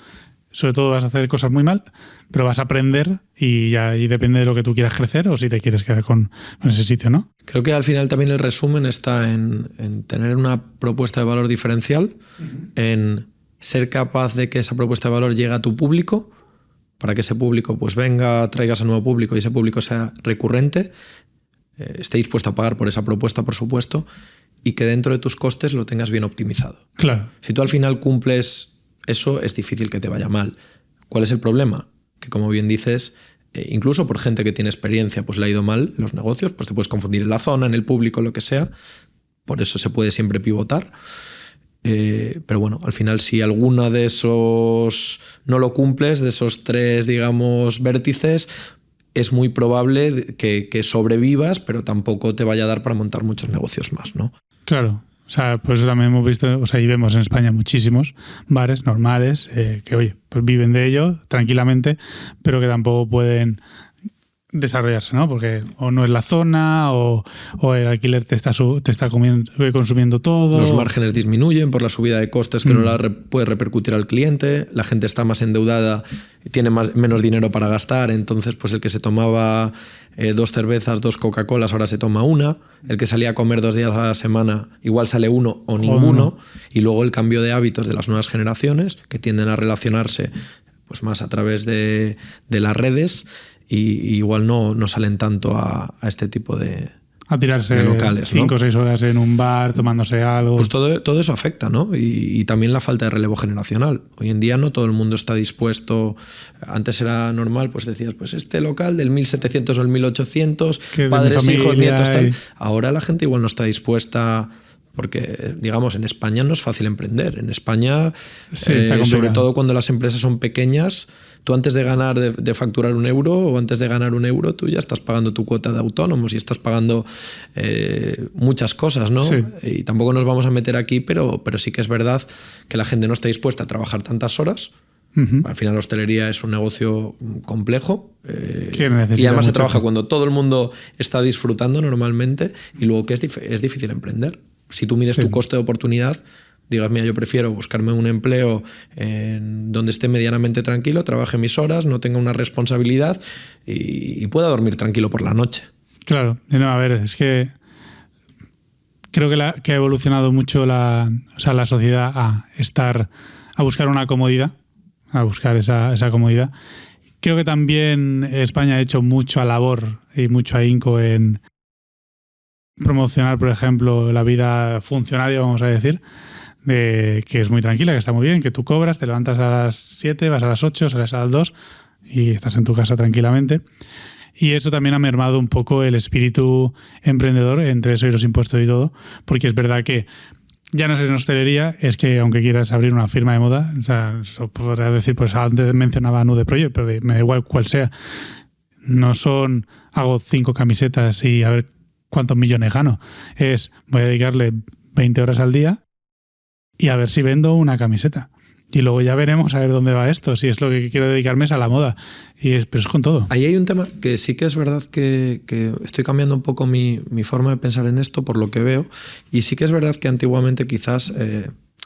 Sobre todo vas a hacer cosas muy mal, pero vas a aprender, y depende de lo que tú quieras crecer o si te quieres quedar con ese sitio, ¿no? Creo que al final también el resumen está en tener una propuesta de valor diferencial, en ser capaz de que esa propuesta de valor llegue a tu público, para que ese público pues venga, traigas a nuevo público y ese público sea recurrente, esté dispuesto a pagar por esa propuesta, por supuesto, y que dentro de tus costes lo tengas bien optimizado. Claro. Si tú al final cumples eso, es difícil que te vaya mal. ¿Cuál es el problema? Que, como bien dices, incluso por gente que tiene experiencia, pues le ha ido mal en los negocios, pues te puedes confundir en la zona, en el público, lo que sea. Por eso se puede siempre pivotar. Pero bueno, al final, si alguna de esos no lo cumples, de esos 3, digamos, vértices, es muy probable que sobrevivas, pero tampoco te vaya a dar para montar muchos negocios más, ¿no? Claro. O sea, por eso también hemos visto, o sea, y vemos en España muchísimos bares normales que, oye, pues viven de ello tranquilamente, pero que tampoco pueden desarrollarse, ¿no? Porque o no es la zona, o el alquiler te está consumiendo todo. Los márgenes disminuyen por la subida de costes que no la puede repercutir al cliente. La gente está más endeudada y tiene menos dinero para gastar. Entonces, pues el que se tomaba 2 cervezas, 2 Coca-Colas, ahora se toma una. El que salía a comer 2 días a la semana, igual sale uno o ninguno. Y luego el cambio de hábitos de las nuevas generaciones, que tienden a relacionarse pues más a través de las redes, y igual no salen tanto a este tipo de tirarse de locales, 5 o 6 horas en un bar tomándose algo. Pues todo eso afecta, ¿no? Y también la falta de relevo generacional. Hoy en día no todo el mundo está dispuesto. Antes era normal, pues decías, pues este local del 1700 o el 1800, padres, hijos, nietos, tal. Ahora la gente igual no está dispuesta, Porque, digamos, en España no es fácil emprender. En España, Sí, está sobre complicado. todo cuando las empresas son pequeñas, tú antes de ganar, de facturar 1 euro o antes de ganar 1 euro, tú ya estás pagando tu cuota de autónomos y estás pagando muchas cosas, ¿no? Sí. Y tampoco nos vamos a meter aquí, pero sí que es verdad que la gente no está dispuesta a trabajar tantas horas. Ujú. Al final la hostelería es un negocio complejo Que necesita y además se mucho trabaja tiempo. cuando todo el mundo está disfrutando normalmente y luego que es difícil emprender. Si tú mides Sí. tu coste de oportunidad, digas, mira, yo prefiero buscarme un empleo en donde esté medianamente tranquilo, trabaje mis horas, no tenga una responsabilidad y pueda dormir tranquilo por la noche. Claro, no, a ver, es que creo que ha evolucionado mucho la sociedad a buscar una comodidad, a buscar esa comodidad. Creo que también España ha hecho mucha labor y mucho ahínco en promocionar, por ejemplo, la vida funcionaria, vamos a decir, que es muy tranquila, que está muy bien, que tú cobras, te levantas a las 7, vas a las 8, sales a las 2 y estás en tu casa tranquilamente. Y eso también ha mermado un poco el espíritu emprendedor entre eso y los impuestos y todo, porque es verdad que ya no es en hostelería, es que aunque quieras abrir una firma de moda, o sea, eso podría decir, pues antes mencionaba Nude Project, pero me da igual cuál sea, no son hago 5 camisetas y a ver cuántos millones gano, es voy a dedicarle 20 horas al día y a ver si vendo una camiseta. Y luego ya veremos a ver dónde va esto, si es lo que quiero dedicarme es a la moda. Pero es con todo. Ahí hay un tema que sí que es verdad que estoy cambiando un poco mi forma de pensar en esto por lo que veo, y sí que es verdad que antiguamente quizás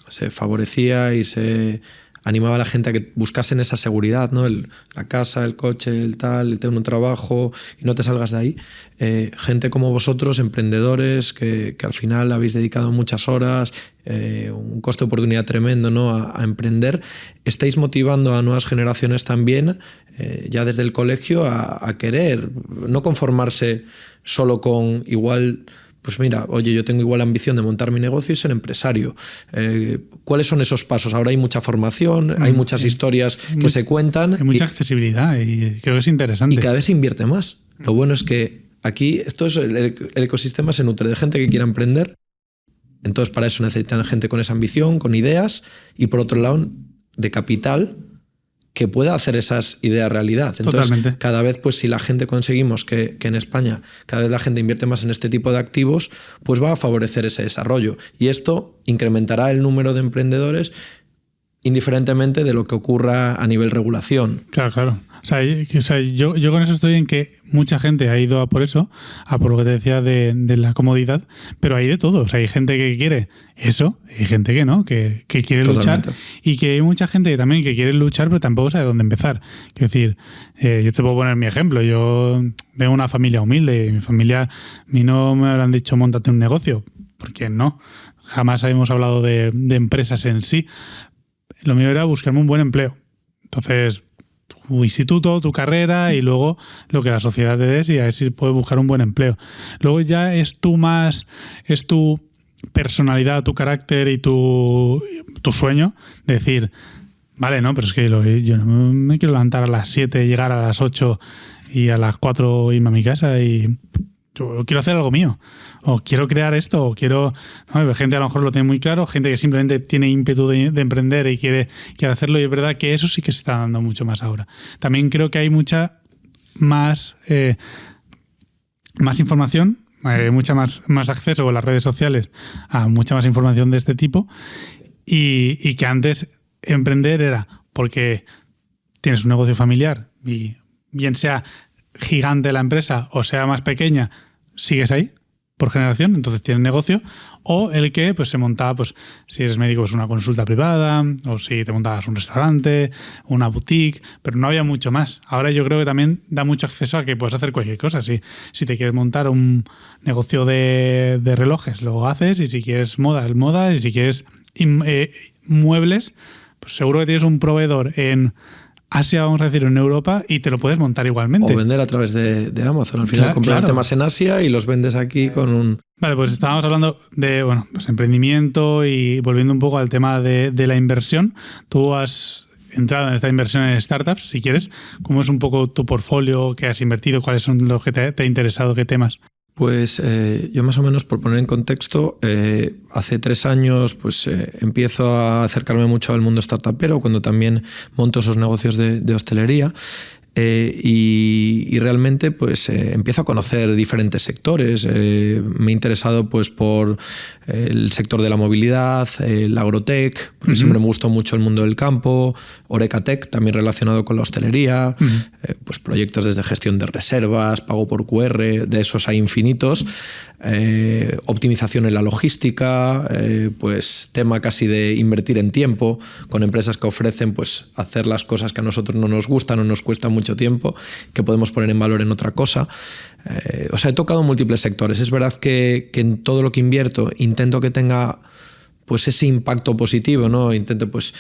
se favorecía y se animaba a la gente a que buscasen esa seguridad, ¿no? La casa, el coche, el tal, el tener un trabajo y no te salgas de ahí. Gente como vosotros, emprendedores, que al final habéis dedicado muchas horas, un coste de oportunidad tremendo, ¿no? a emprender, estáis motivando a nuevas generaciones también, ya desde el colegio, a querer, no conformarse solo con igual... Pues mira, oye, yo tengo igual ambición de montar mi negocio y ser empresario. ¿Cuáles son esos pasos? Ahora hay mucha formación, hay muchas historias que se cuentan. Hay mucha accesibilidad y creo que es interesante. Y cada vez se invierte más. Lo bueno es que aquí el ecosistema se nutre de gente que quiera emprender. Entonces para eso necesitan gente con esa ambición, con ideas y por otro lado de capital que pueda hacer esas ideas realidad. Entonces, totalmente. Cada vez, pues si la gente conseguimos que en España cada vez la gente invierte más en este tipo de activos, pues va a favorecer ese desarrollo. Y esto incrementará el número de emprendedores indiferentemente de lo que ocurra a nivel regulación. Claro, claro. O sea, yo con eso estoy en que mucha gente ha ido a por eso, a por lo que te decía de la comodidad, pero hay de todo. O sea, hay gente que quiere eso, y hay gente que no, que quiere Totalmente. luchar, y que hay mucha gente que también que quiere luchar, pero tampoco sabe dónde empezar. Quiero decir, yo te puedo poner mi ejemplo. Yo vengo de una familia humilde, y mi familia, a mí no me habrán dicho móntate un negocio, porque no. Jamás habíamos hablado de empresas en sí. Lo mío era buscarme un buen empleo. Entonces, tu instituto, tu carrera y luego lo que la sociedad te des y a ver si puedes buscar un buen empleo. Luego ya es tu personalidad, tu carácter y tu sueño. Decir, vale, no, pero es que yo no me quiero levantar a las 7, llegar a las 8 y a las 4 irme a mi casa y... Yo quiero hacer algo mío, o quiero crear esto, o quiero... ¿no? Gente a lo mejor lo tiene muy claro, gente que simplemente tiene ímpetu de emprender y quiere hacerlo, y es verdad que eso sí que se está dando mucho más ahora. También creo que hay mucha más información, mucha más acceso con las redes sociales a mucha más información de este tipo, y que antes emprender era porque tienes un negocio familiar y bien sea gigante la empresa o sea más pequeña, sigues ahí por generación, entonces tienes negocio, o el que pues se montaba, pues si eres médico, pues una consulta privada, o si te montabas un restaurante, una boutique, pero no había mucho más. Ahora yo creo que también da mucho acceso a que puedes hacer cualquier cosa. Si te quieres montar un negocio de relojes, lo haces, y si quieres moda, el moda, y si quieres muebles, pues seguro que tienes un proveedor en Asia, vamos a decir, en Europa, y te lo puedes montar igualmente. O vender a través de Amazon. Al final compras claro. temas en Asia y los vendes aquí con un... Vale, pues estábamos hablando de pues emprendimiento, y volviendo un poco al tema de la inversión. Tú has entrado en esta inversión en startups, si quieres. ¿Cómo es un poco tu portfolio que has invertido? ¿Cuáles son los que te ha interesado? ¿Qué temas? Pues yo más o menos, por poner en contexto, hace 3 años pues empiezo a acercarme mucho al mundo startupero, cuando también monto esos negocios de hostelería. Y realmente pues empiezo a conocer diferentes sectores. Me he interesado pues por el sector de la movilidad, el agrotech, porque siempre me gustó mucho el mundo del campo, Oreca Tech, también relacionado con la hostelería, pues proyectos desde gestión de reservas, pago por QR, de esos hay infinitos, optimización en la logística, pues tema casi de invertir en tiempo, con empresas que ofrecen pues hacer las cosas que a nosotros no nos gustan o nos cuesta mucho tiempo, que podemos poner en valor en otra cosa. O sea, he tocado múltiples sectores. Es verdad que en todo lo que invierto intento que tenga pues ese impacto positivo, ¿no? Intento, pues,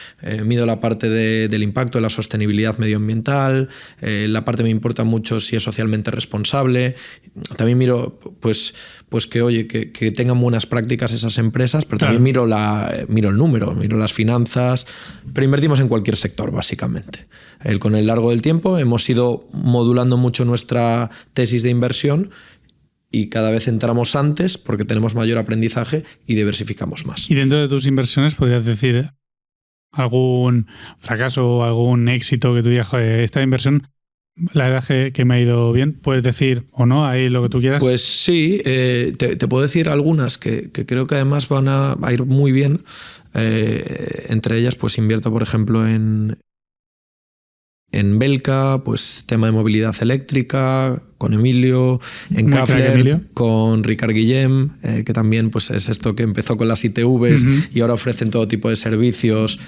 mido la parte del impacto, de la sostenibilidad medioambiental, la parte me importa mucho si es socialmente responsable. También miro, pues que, oye, que tengan buenas prácticas esas empresas, pero también miro el número, miro las finanzas, pero invertimos en cualquier sector, básicamente. Con el largo del tiempo hemos ido modulando mucho nuestra tesis de inversión y cada vez entramos antes porque tenemos mayor aprendizaje y diversificamos más. Y dentro de tus inversiones, ¿podrías decir algún fracaso o algún éxito que tú digas, joder, esta inversión, la verdad que me ha ido bien? ¿Puedes decir o no ahí lo que tú quieras? Pues sí, te puedo decir algunas que creo que además van a ir muy bien. Entre ellas, pues invierto, por ejemplo, en Belka, pues tema de movilidad eléctrica, con Emilio, en Kafler, con Ricard Guillem, que también pues es esto que empezó con las ITVs y ahora ofrecen todo tipo de servicios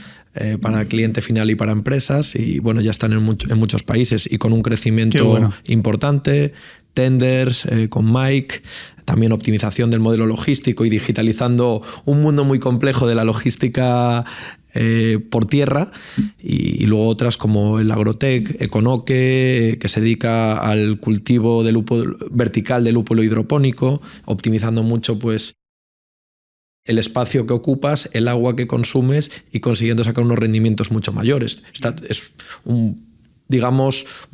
para cliente final y para empresas, y bueno, ya están en muchos países y con un crecimiento importante. Tenders, con Mike, también optimización del modelo logístico y digitalizando un mundo muy complejo de la logística por tierra, y luego otras como el Agrotech, Econoque, que se dedica al cultivo de vertical de lúpulo hidropónico, optimizando mucho pues el espacio que ocupas, el agua que consumes y consiguiendo sacar unos rendimientos mucho mayores. Es un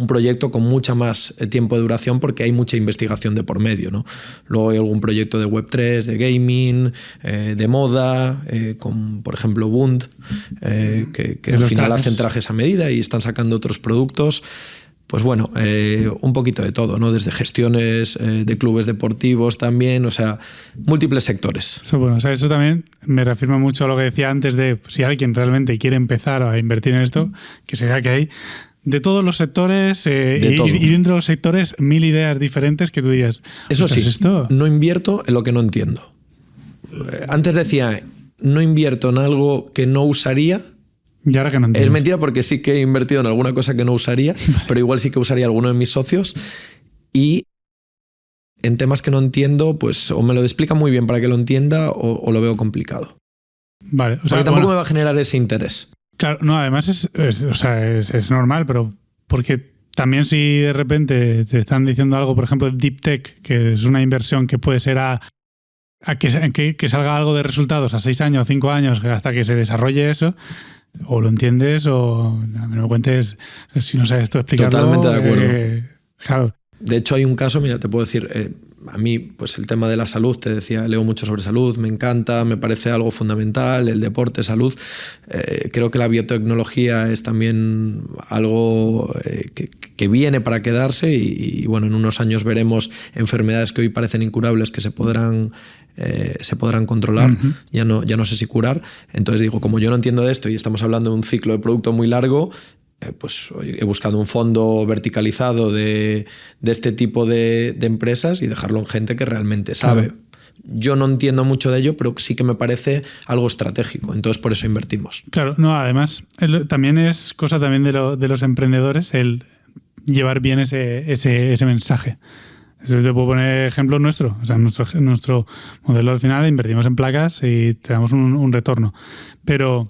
proyecto con mucha más tiempo de duración porque hay mucha investigación de por medio, ¿no? Luego hay algún proyecto de Web3, de gaming, de moda, con, por ejemplo, Bund, que al final hacen trajes a medida y están sacando otros productos. Pues bueno, un poquito de todo, ¿no? Desde gestiones de clubes deportivos también, o sea, múltiples sectores. Eso, bueno, o sea, eso también me reafirma mucho a lo que decía antes de si alguien realmente quiere empezar a invertir en esto, que se vea que hay de todos los sectores y dentro de los sectores 1000 ideas diferentes que tú digas. Eso sí, ¿esto? No invierto en lo que no entiendo. Antes decía, no invierto en algo que no usaría. Y ahora que no entiendo. Es mentira porque sí que he invertido en alguna cosa que no usaría, pero igual sí que usaría alguno de mis socios. Y en temas que no entiendo, pues o me lo explica muy bien para que lo entienda o lo veo complicado. Vale. O sea, porque tampoco me va a generar ese interés. Claro, no, además es normal, pero porque también si de repente te están diciendo algo, por ejemplo, Deep Tech, que es una inversión que puede ser a que salga algo de resultados a 6 años, 5 años, hasta que se desarrolle eso, o lo entiendes o me lo cuentes si no sabes esto explicarlo. Totalmente de acuerdo. Claro. De hecho, hay un caso, mira, te puedo decir, a mí pues el tema de la salud, te decía, leo mucho sobre salud, me encanta, me parece algo fundamental, el deporte, salud. Creo que la biotecnología es también algo que viene para quedarse y bueno, en unos años veremos enfermedades que hoy parecen incurables que se podrán controlar, ya no sé si curar. Entonces digo, como yo no entiendo de esto y estamos hablando de un ciclo de producto muy largo, pues he buscado un fondo verticalizado de este tipo de empresas y dejarlo en gente que realmente sabe. Claro. Yo no entiendo mucho de ello, pero sí que me parece algo estratégico, entonces por eso invertimos. Claro, no, además también es cosa también de los emprendedores el llevar bien ese mensaje. Te puedo poner ejemplo nuestro. O sea, nuestro modelo al final invertimos en placas y te damos un retorno. Pero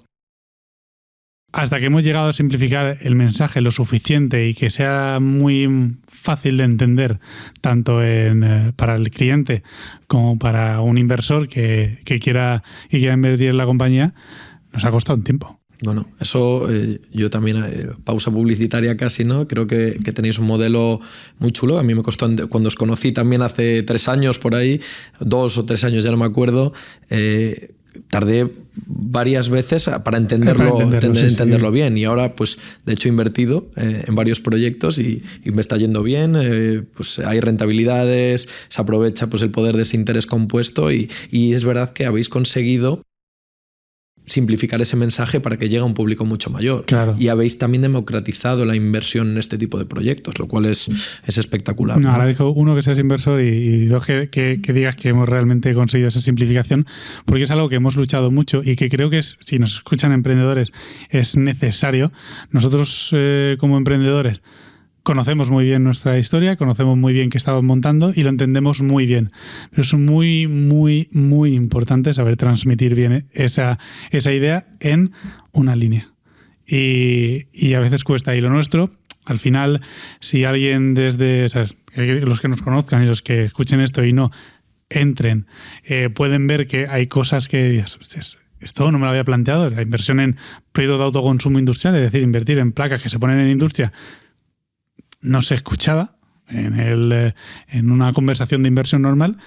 hasta que hemos llegado a simplificar el mensaje lo suficiente y que sea muy fácil de entender, tanto para el cliente como para un inversor que quiera invertir en la compañía, nos ha costado un tiempo. Bueno, eso yo también, pausa publicitaria casi, ¿no? Creo que tenéis un modelo muy chulo. A mí me costó, cuando os conocí también hace 3 años por ahí, 2 o 3 años, ya no me acuerdo, tardé varias veces para entenderlo bien, y ahora pues de hecho he invertido en varios proyectos y me está yendo bien, pues hay rentabilidades, se aprovecha pues el poder de ese interés compuesto y es verdad que habéis conseguido simplificar ese mensaje para que llegue a un público mucho mayor. Claro. Y habéis también democratizado la inversión en este tipo de proyectos, lo cual es espectacular. No, ahora dijo uno que seas inversor y dos que digas que hemos realmente conseguido esa simplificación, porque es algo que hemos luchado mucho y que creo que si nos escuchan emprendedores es necesario. Nosotros como emprendedores conocemos muy bien nuestra historia, conocemos muy bien qué estamos montando y lo entendemos muy bien. Pero es muy, muy, muy importante saber transmitir bien esa idea en una línea. Y a veces cuesta. Y lo nuestro, al final, si alguien ¿sabes? Los que nos conozcan y los que escuchen esto y no entren, pueden ver que hay cosas que dices, hostias, esto no me lo había planteado. La inversión en proyectos de autoconsumo industrial, es decir, invertir en placas que se ponen en industria, no se escuchaba en una conversación de inversión normal,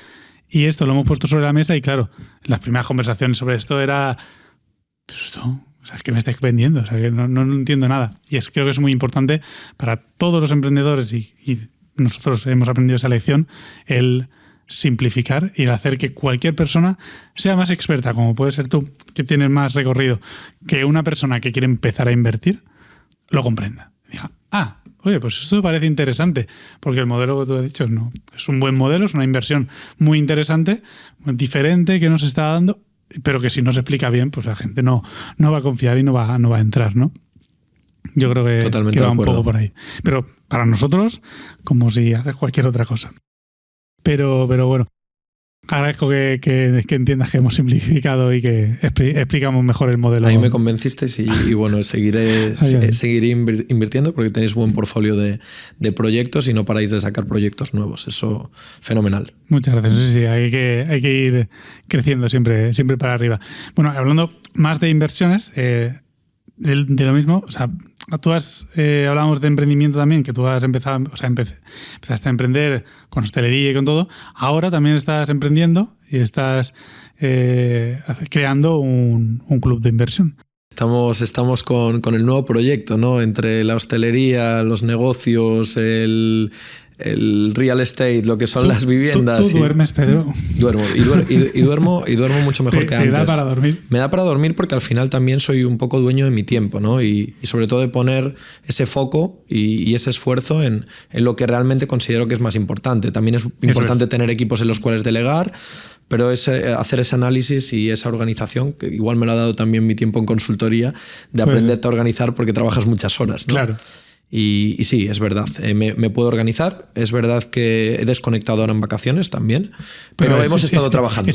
y esto lo hemos puesto sobre la mesa y claro, las primeras conversaciones sobre esto era pues esto, o sea, es que me estáis vendiendo, o sea, que no entiendo nada, y creo que es muy importante para todos los emprendedores y nosotros hemos aprendido esa lección, el simplificar y el hacer que cualquier persona sea más experta, como puede ser tú, que tienes más recorrido, que una persona que quiere empezar a invertir lo comprenda. Diga, oye, pues esto parece interesante, porque el modelo que tú has dicho no, es un buen modelo, es una inversión muy interesante, diferente, que nos está dando, pero que si no se explica bien, pues la gente no va a confiar y no va a entrar, ¿no? Yo creo que va un poco por ahí. Pero para nosotros, como si haces cualquier otra cosa. Pero bueno, agradezco que entiendas que hemos simplificado y que explicamos mejor el modelo. Ahí me convencisteis y bueno, seguiré invirtiendo porque tenéis buen portfolio de proyectos y no paráis de sacar proyectos nuevos. Eso, fenomenal. Muchas gracias. Sí, hay que ir creciendo siempre para arriba. Bueno, hablando más de inversiones, de lo mismo, o sea, tú hablábamos de emprendimiento también, que tú has empezado, o sea, empezaste a emprender con hostelería y con todo. Ahora también estás emprendiendo y estás creando un club de inversión. Estamos con el nuevo proyecto, ¿no? Entre la hostelería, los negocios, el real estate, lo que son las viviendas. ¿Tú duermes, Pedro? Duermo duermo mucho mejor que antes. ¿Te da para dormir? Me da para dormir porque al final también soy un poco dueño de mi tiempo, ¿no? Y sobre todo de poner ese foco y ese esfuerzo en lo que realmente considero que es más importante. También es importante tener equipos en los cuales delegar, pero es hacer ese análisis y esa organización, que igual me lo ha dado también mi tiempo en consultoría, de aprenderte a organizar porque trabajas muchas horas, ¿no? Claro. Y sí, es verdad, me puedo organizar. Es verdad que he desconectado ahora en vacaciones también, pero hemos estado trabajando.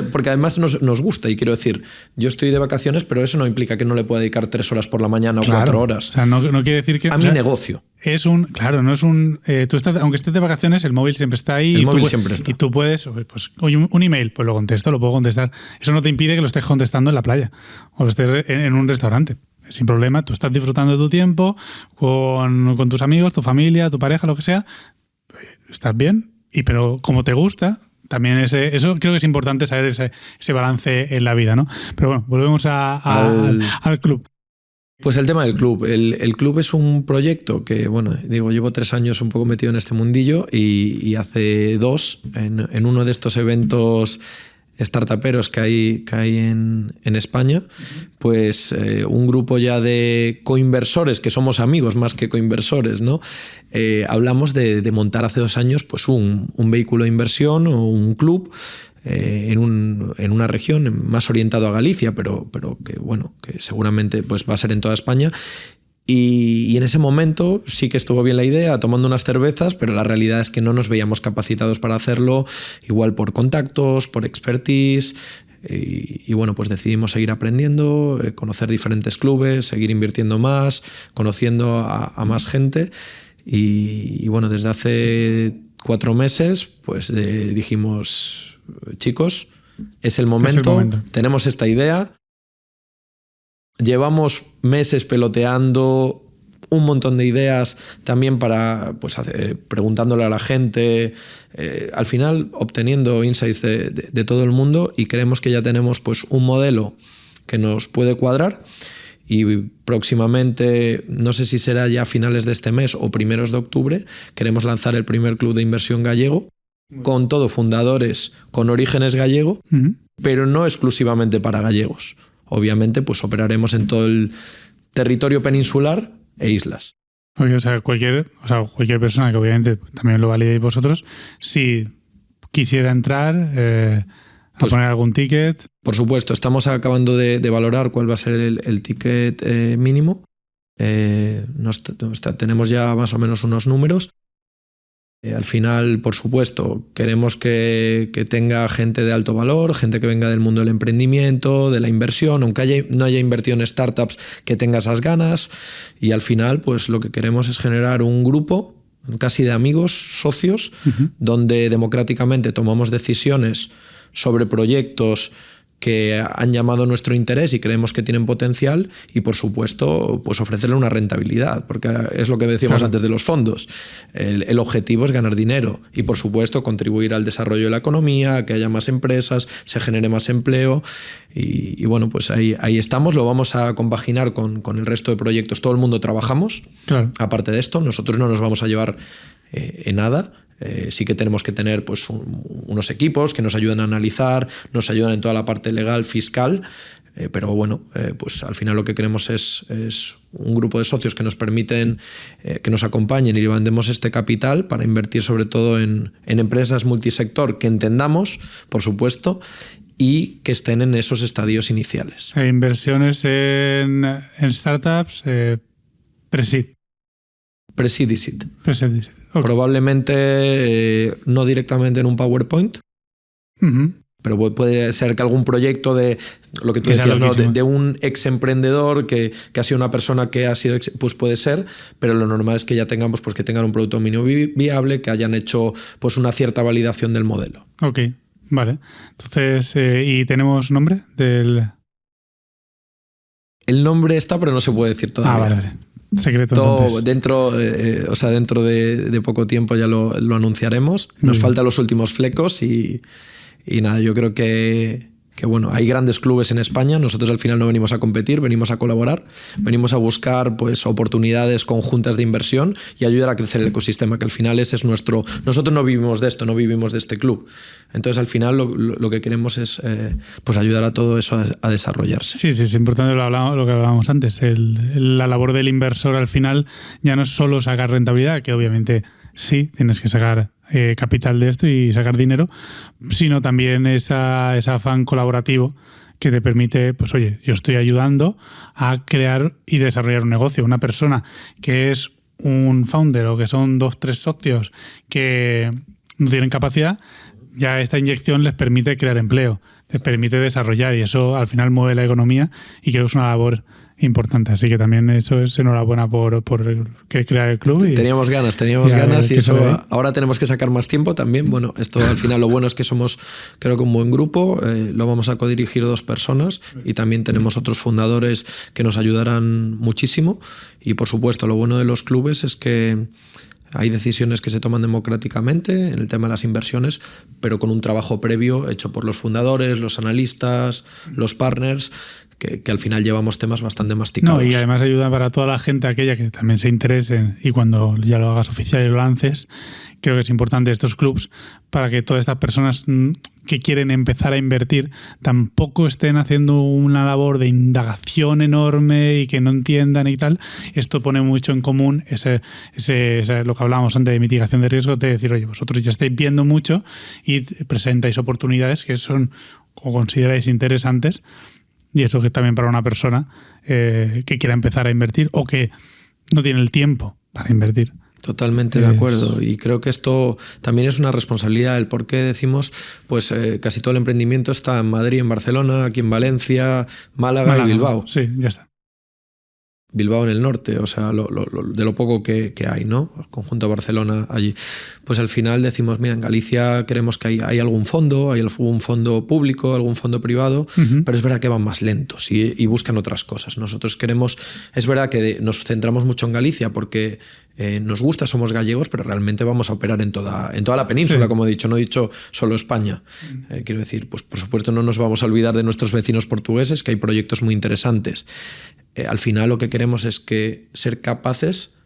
Porque además nos gusta, y quiero decir, yo estoy de vacaciones, pero eso no implica que no le pueda dedicar 3 horas por la mañana o 4 horas. O sea, no quiere decir que... mi negocio. No es un... tú estás, aunque estés de vacaciones, el móvil siempre está ahí. Siempre está. Y tú puedes... Pues, oye, un email, pues lo puedo contestar. Eso no te impide que lo estés contestando en la playa o lo estés en un restaurante. Sin problema, tú estás disfrutando de tu tiempo con tus amigos, tu familia, tu pareja, lo que sea. Estás bien, pero como te gusta, también eso creo que es importante saber ese balance en la vida, ¿no? Pero bueno, volvemos al club. Pues el tema del club. El club es un proyecto que, bueno, llevo 3 años un poco metido en este mundillo y hace 2, en uno de estos eventos startuperos que hay en España, pues un grupo ya de coinversores, que somos amigos más que coinversores, ¿no? Hablamos de montar hace 2 años pues un vehículo de inversión o un club en una región más orientado a Galicia, pero que, bueno, que seguramente pues va a ser en toda España. Y en ese momento sí que estuvo bien la idea, tomando unas cervezas, pero la realidad es que no nos veíamos capacitados para hacerlo, igual por contactos, por expertise, y bueno, pues decidimos seguir aprendiendo, conocer diferentes clubes, seguir invirtiendo más, conociendo a más gente, y bueno, desde hace 4 meses pues dijimos, chicos, es el momento, tenemos esta idea. Llevamos meses peloteando un montón de ideas también para, pues, preguntándole a la gente, al final obteniendo insights de todo el mundo, y creemos que ya tenemos pues un modelo que nos puede cuadrar, y próximamente, no sé si será ya a finales de este mes o primeros de octubre, queremos lanzar el primer club de inversión gallego, con todo fundadores con orígenes gallego, pero no exclusivamente para gallegos. Obviamente pues operaremos en todo el territorio peninsular e islas. O sea, cualquier persona, que obviamente también lo validéis vosotros, si quisiera entrar a poner algún ticket. Por supuesto, estamos acabando de valorar cuál va a ser el ticket mínimo. Tenemos ya más o menos unos números. Al final, por supuesto, queremos que tenga gente de alto valor, gente que venga del mundo del emprendimiento, de la inversión, aunque no haya invertido en startups, que tenga esas ganas. Y al final, pues lo que queremos es generar un grupo casi de amigos, socios, donde democráticamente tomamos decisiones sobre proyectos que han llamado nuestro interés y creemos que tienen potencial, y por supuesto pues ofrecerle una rentabilidad, porque es lo que decíamos antes de los fondos. El objetivo es ganar dinero y por supuesto contribuir al desarrollo de la economía, que haya más empresas, se genere más empleo, y bueno, pues ahí estamos. Lo vamos a compaginar con el resto de proyectos. Todo el mundo trabajamos. Claro. Aparte de esto, nosotros no nos vamos a llevar en nada. Sí que tenemos que tener pues unos equipos que nos ayuden a analizar, nos ayudan en toda la parte legal, fiscal, pero bueno, pues al final lo que queremos es un grupo de socios que nos permiten, que nos acompañen y levantemos este capital para invertir sobre todo en empresas multisector que entendamos, por supuesto, y que estén en esos estadios iniciales. Inversiones en startups, pre-seed. Pre-seed y seed. Pre-seed y seed. Okay. Probablemente no directamente en un PowerPoint, pero puede ser que algún proyecto de lo que tú decías, ¿no? de un ex emprendedor que ha sido una persona que ha sido, pues puede ser, pero lo normal es que ya tengamos, pues que tengan un producto mínimo viable, que hayan hecho pues una cierta validación del modelo. Ok, vale. Entonces, ¿y tenemos nombre del...? El nombre está, pero no se puede decir todavía. Vale. Secreto, entonces. Dentro de poco tiempo ya lo anunciaremos. Nos faltan los últimos flecos y nada, yo creo que bueno, hay grandes clubes en España. Nosotros al final no venimos a competir, venimos a colaborar, venimos a buscar pues oportunidades conjuntas de inversión y ayudar a crecer el ecosistema, que al final ese es nuestro... Nosotros no vivimos de esto, no vivimos de este club. Entonces al final lo que queremos es pues ayudar a todo eso a desarrollarse. Sí, es importante lo que hablábamos antes. La labor del inversor al final ya no es solo sacar rentabilidad, que obviamente sí, tienes que sacar capital de esto y sacar dinero, sino también ese afán colaborativo que te permite, pues oye, yo estoy ayudando a crear y desarrollar un negocio. Una persona que es un founder o que son 2-3 socios que no tienen capacidad, ya esta inyección les permite crear empleo, les permite desarrollar, y eso al final mueve la economía, y creo que es una labor importante. Así que también eso es enhorabuena por crear el club. Teníamos ganas y eso ahora tenemos que sacar más tiempo también. Bueno, esto al final lo bueno es que somos, creo que un buen grupo, lo vamos a codirigir 2 personas y también tenemos otros fundadores que nos ayudarán muchísimo, y por supuesto lo bueno de los clubes es que hay decisiones que se toman democráticamente en el tema de las inversiones, pero con un trabajo previo hecho por los fundadores, los analistas, los partners, que al final llevamos temas bastante masticados. No, y además ayuda para toda la gente, aquella que también se interese, y cuando ya lo hagas oficial y lo lances, creo que es importante estos clubs para que todas estas personas que quieren empezar a invertir tampoco estén haciendo una labor de indagación enorme y que no entiendan y tal. Esto pone mucho en común ese lo que hablábamos antes de mitigación de riesgo, de decir, oye, vosotros ya estáis viendo mucho y presentáis oportunidades que son o consideráis interesantes. Y eso que también para una persona que quiera empezar a invertir o que no tiene el tiempo para invertir. Totalmente de acuerdo, y creo que esto también es una responsabilidad. El por qué decimos, pues casi todo el emprendimiento está en Madrid, en Barcelona, aquí en Valencia, Málaga y Bilbao. Sí, ya está. Bilbao en el norte, o sea, de lo poco que hay, ¿no? El conjunto de Barcelona allí. Pues al final decimos, mira, en Galicia creemos que hay algún fondo público, algún fondo privado, pero es verdad que van más lentos y buscan otras cosas. Nosotros queremos, es verdad que nos centramos mucho en Galicia porque nos gusta, somos gallegos, pero realmente vamos a operar en toda la península, como he dicho, no he dicho solo España. Quiero decir, pues por supuesto no nos vamos a olvidar de nuestros vecinos portugueses, que hay proyectos muy interesantes. Al final lo que queremos es ser capaces,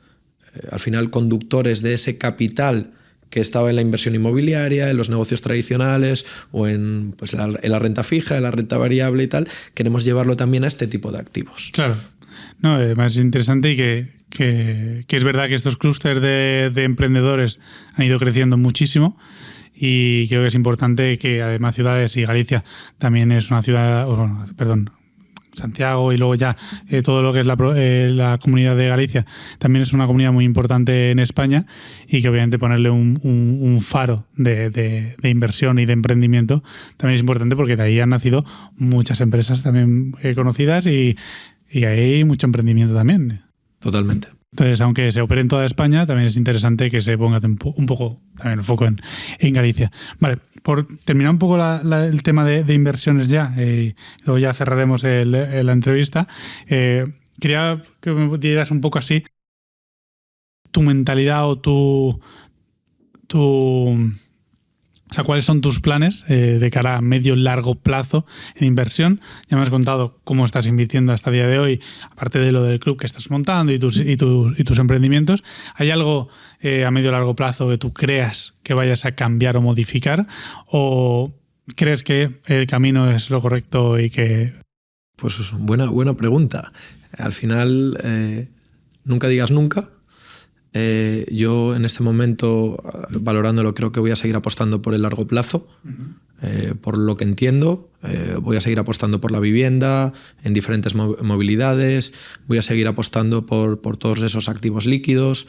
al final conductores de ese capital que estaba en la inversión inmobiliaria, en los negocios tradicionales o en la renta fija, en la renta variable y tal, queremos llevarlo también a este tipo de activos. Claro. No, más interesante y que es verdad que estos clústeres de emprendedores han ido creciendo muchísimo. Y creo que es importante que además ciudades, y Galicia también es una ciudad, Santiago y luego ya todo lo que es la comunidad de Galicia también es una comunidad muy importante en España, y que obviamente ponerle un faro de inversión y de emprendimiento también es importante, porque de ahí han nacido muchas empresas también conocidas y hay mucho emprendimiento también. Totalmente. Entonces, aunque se opere en toda España, también es interesante que se ponga un poco también el foco en Galicia. Vale, por terminar un poco el tema de inversiones ya, luego ya cerraremos la entrevista. Quería que me dieras un poco así tu mentalidad o o sea, ¿cuáles son tus planes de cara a medio y largo plazo en inversión? Ya me has contado cómo estás invirtiendo hasta el día de hoy, aparte de lo del club que estás montando y tus emprendimientos. ¿Hay algo a medio y largo plazo que tú creas que vayas a cambiar o modificar? ¿O crees que el camino es lo correcto y que...? Pues buena pregunta. Al final, nunca digas nunca. Yo en este momento, valorándolo, creo que voy a seguir apostando por el largo plazo. Por lo que entiendo, voy a seguir apostando por la vivienda en diferentes movilidades, voy a seguir apostando por todos esos activos líquidos,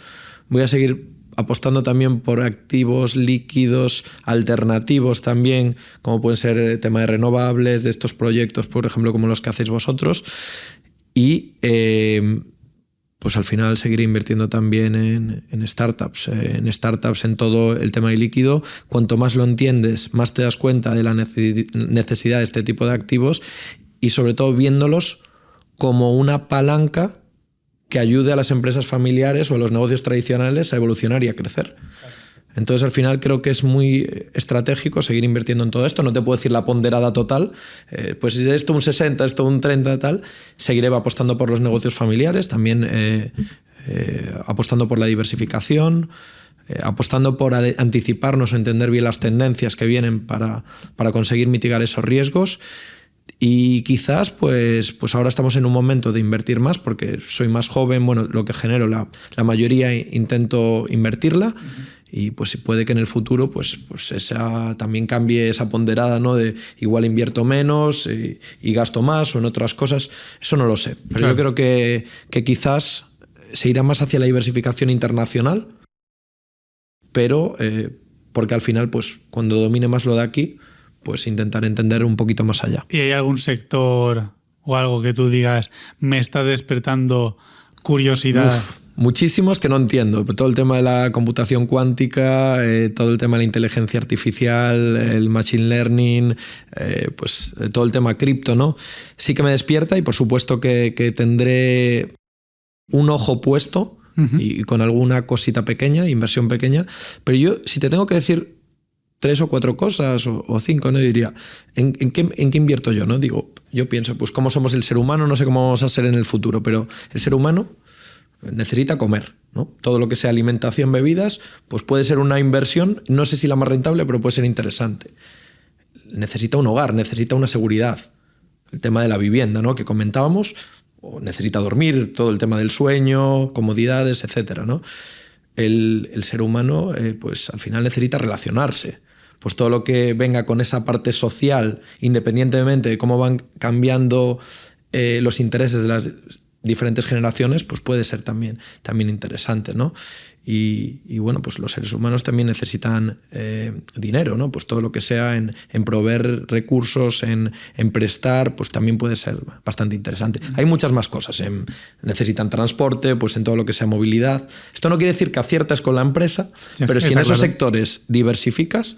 voy a seguir apostando también por activos líquidos alternativos también, como pueden ser el tema de renovables, de estos proyectos, por ejemplo, como los que hacéis vosotros, y pues al final seguiré invirtiendo también en startups, en todo el tema de líquido. Cuanto más lo entiendes, más te das cuenta de la necesidad de este tipo de activos, y sobre todo viéndolos como una palanca que ayude a las empresas familiares o a los negocios tradicionales a evolucionar y a crecer. Entonces, al final creo que es muy estratégico seguir invirtiendo en todo esto. No te puedo decir la ponderada total, pues si de esto un 60, esto un 30 tal. Seguiré apostando por los negocios familiares, también apostando por la diversificación, apostando por anticiparnos o entender bien las tendencias que vienen para conseguir mitigar esos riesgos. Y quizás pues ahora estamos en un momento de invertir más porque soy más joven, bueno, lo que genero la mayoría intento invertirla. Y pues puede que en el futuro pues esa también cambie esa ponderada, ¿no? De igual invierto menos y gasto más, o en otras cosas. Eso no lo sé. Pero claro, yo creo que quizás se irá más hacia la diversificación internacional, pero porque al final pues cuando domine más lo de aquí, pues intentar entender un poquito más allá. ¿Y hay algún sector o algo que tú digas, me está despertando curiosidad? Muchísimos que no entiendo. Todo el tema de la computación cuántica, todo el tema de la inteligencia artificial, el machine learning, pues todo el tema cripto, ¿no? Sí que me despierta, y por supuesto que tendré un ojo puesto y con alguna cosita pequeña, inversión pequeña. Pero yo, si te tengo que decir 3 o 4 cosas o 5, no diría, ¿en qué invierto yo? ¿No? Digo, yo pienso, pues cómo somos el ser humano, no sé cómo vamos a ser en el futuro, pero el ser humano necesita comer, ¿no? Todo lo que sea alimentación, bebidas, pues puede ser una inversión, no sé si la más rentable, pero puede ser interesante. Necesita un hogar, necesita una seguridad. El tema de la vivienda, ¿no? Que comentábamos, o necesita dormir, todo el tema del sueño, comodidades, etcétera, ¿no? El ser humano, pues al final necesita relacionarse. Pues todo lo que venga con esa parte social, independientemente de cómo van cambiando los intereses de las diferentes generaciones, pues puede ser también interesante, ¿no? Y bueno, pues los seres humanos también necesitan dinero, ¿no? Pues todo lo que sea en proveer recursos, en prestar, pues también puede ser bastante interesante. Hay muchas más cosas. Necesitan transporte, pues en todo lo que sea movilidad. Esto no quiere decir que aciertes con la empresa, pero si en esos sectores diversificas,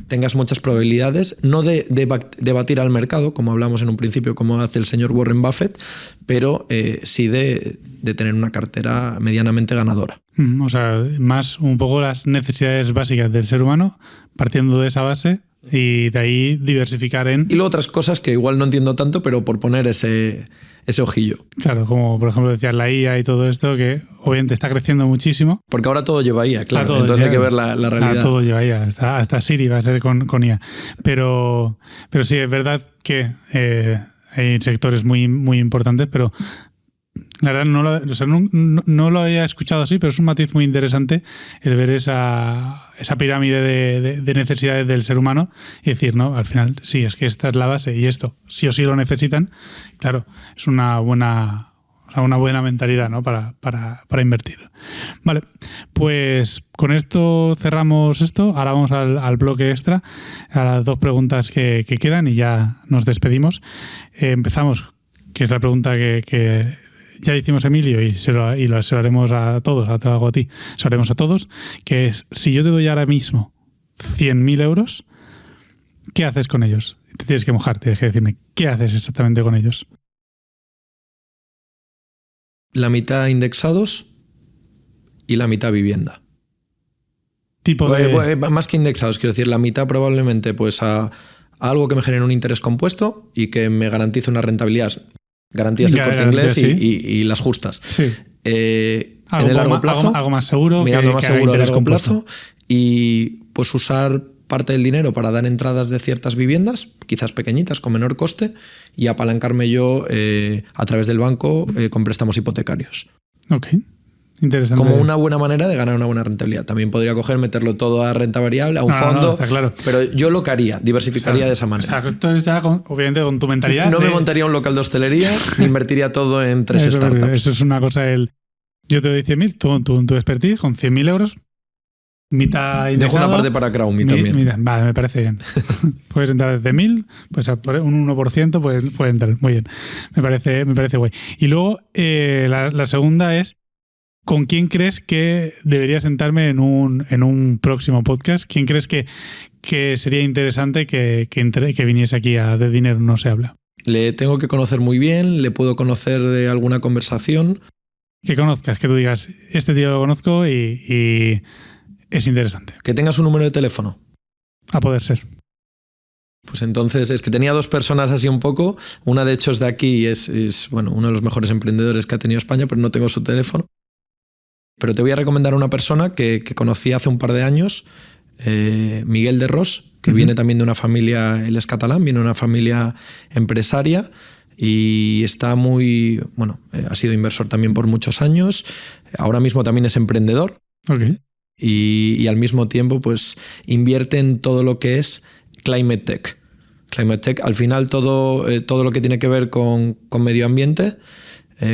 tengas muchas probabilidades, no de batir al mercado, como hablamos en un principio, como hace el señor Warren Buffett, pero sí de tener una cartera medianamente ganadora. O sea, más un poco las necesidades básicas del ser humano, partiendo de esa base y de ahí diversificar en... Y luego otras cosas que igual no entiendo tanto, pero por poner ese ojillo. Claro, como por ejemplo decías la IA y todo esto, que obviamente está creciendo muchísimo. Porque ahora todo lleva IA, claro. Entonces hay que ver la realidad. Todo lleva IA, hasta Siri va a ser con IA. Pero sí, es verdad que hay sectores muy, muy importantes, pero... La verdad no lo había escuchado así, pero es un matiz muy interesante el ver esa pirámide de necesidades del ser humano y decir, no, al final sí, es que esta es la base y esto sí o sí lo necesitan. Claro, es una buena mentalidad, ¿no? para invertir. Vale, pues con esto cerramos esto. Ahora vamos al bloque extra, a las 2 preguntas que quedan y ya nos despedimos. Empezamos, que es la pregunta que ya hicimos Emilio y se lo haremos a todos, te lo hago a ti, se lo haremos a todos, que es, si yo te doy ahora mismo 100.000 euros, ¿qué haces con ellos? Te tienes que mojar, tienes que decirme, ¿qué haces exactamente con ellos? La mitad indexados y la mitad vivienda. Más que indexados, quiero decir, la mitad probablemente pues a algo que me genere un interés compuesto y que me garantice una rentabilidad. Garantías del Corte Inglés, sí. y las justas. Sí. En el largo plazo, algo más seguro, mirando más seguro a largo plazo, y pues usar parte del dinero para dar entradas de ciertas viviendas, quizás pequeñitas, con menor coste, y apalancarme yo a través del banco con préstamos hipotecarios. Ok. Interesante. Como una buena manera de ganar una buena rentabilidad. También podría meterlo todo a renta variable, a un fondo. Está claro. Pero yo lo que haría, diversificaría de esa manera. Entonces ya, obviamente, con tu mentalidad... No me montaría un local de hostelería, ni invertiría todo en 3 startups. Eso es una cosa, yo te doy 100.000, tu expertise, con 100.000 euros, mitad indexado. Dejo una parte para Crowdme también. Vale, me parece bien. Puedes entrar desde 1.000, pues un 1% puede entrar. Muy bien. Me parece guay. Y luego, la segunda es, ¿con quién crees que debería sentarme en un próximo podcast? ¿Quién crees que sería interesante que viniese aquí a De Dinero No Se Habla? Le tengo que conocer muy bien, le puedo conocer de alguna conversación. Que conozcas, que tú digas, este tío lo conozco y es interesante. Que tenga su número de teléfono. A poder ser. Pues entonces, es que tenía 2 personas así un poco. Una de hecho es de aquí y es bueno, uno de los mejores emprendedores que ha tenido España, pero no tengo su teléfono. Pero te voy a recomendar a una persona que conocí hace un par de años, Miguel de Ros, que viene también de una familia, él es catalán, viene de una familia empresaria y está muy, bueno, ha sido inversor también por muchos años, ahora mismo también es emprendedor. Okay. Y al mismo tiempo pues invierte en todo lo que es Climate Tech. Climate Tech, al final todo lo que tiene que ver con medio ambiente,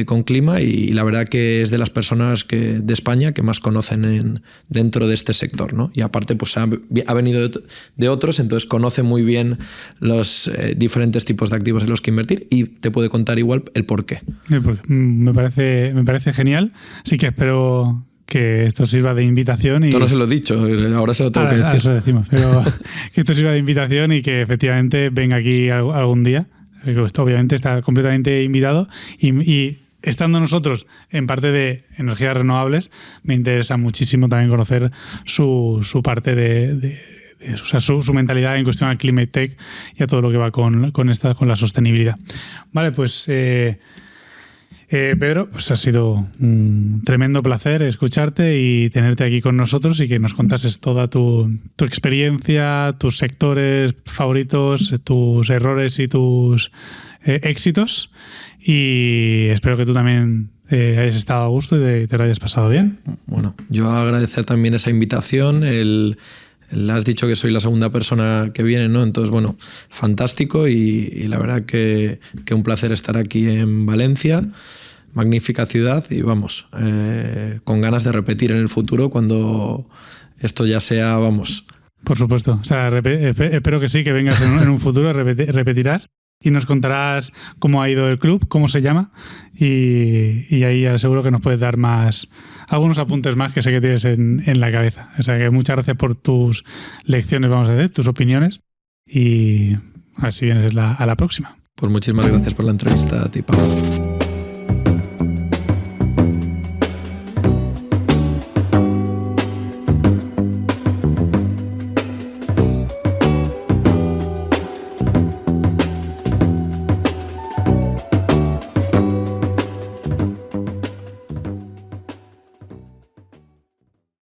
con clima, y la verdad que es de las personas de España que más conocen dentro de este sector, ¿no? Y aparte pues ha venido de otros, entonces conoce muy bien los diferentes tipos de activos en los que invertir y te puede contar igual el porqué. Me parece genial, así que espero que esto sirva de invitación. Esto no se lo he dicho, ahora se lo tengo que decir. Eso decimos, pero que esto sirva de invitación y que efectivamente venga aquí algún día. Esto obviamente está completamente invitado y estando nosotros en parte de energías renovables, me interesa muchísimo también conocer su parte o sea, su mentalidad en cuestión al Climate Tech y a todo lo que va con la sostenibilidad. Vale, pues Pedro, pues ha sido un tremendo placer escucharte y tenerte aquí con nosotros y que nos contases toda tu experiencia, tus sectores favoritos, tus errores y tus éxitos, y espero que tú también hayas estado a gusto y te lo hayas pasado bien. Bueno, yo agradecer también esa invitación, has dicho que soy la segunda persona que viene, ¿no? Entonces, bueno, fantástico y la verdad que un placer estar aquí en Valencia. magnífica ciudad y vamos, con ganas de repetir en el futuro cuando esto ya sea, vamos. Por supuesto. O sea, espero que sí, que vengas en un futuro, repetirás y nos contarás cómo ha ido el club, cómo se llama y ahí seguro que nos puedes dar algunos apuntes más que sé que tienes en la cabeza. O sea, que muchas gracias por tus lecciones, vamos a decir, tus opiniones y a ver si vienes a la próxima. Pues muchísimas gracias por la entrevista a ti, Pablo.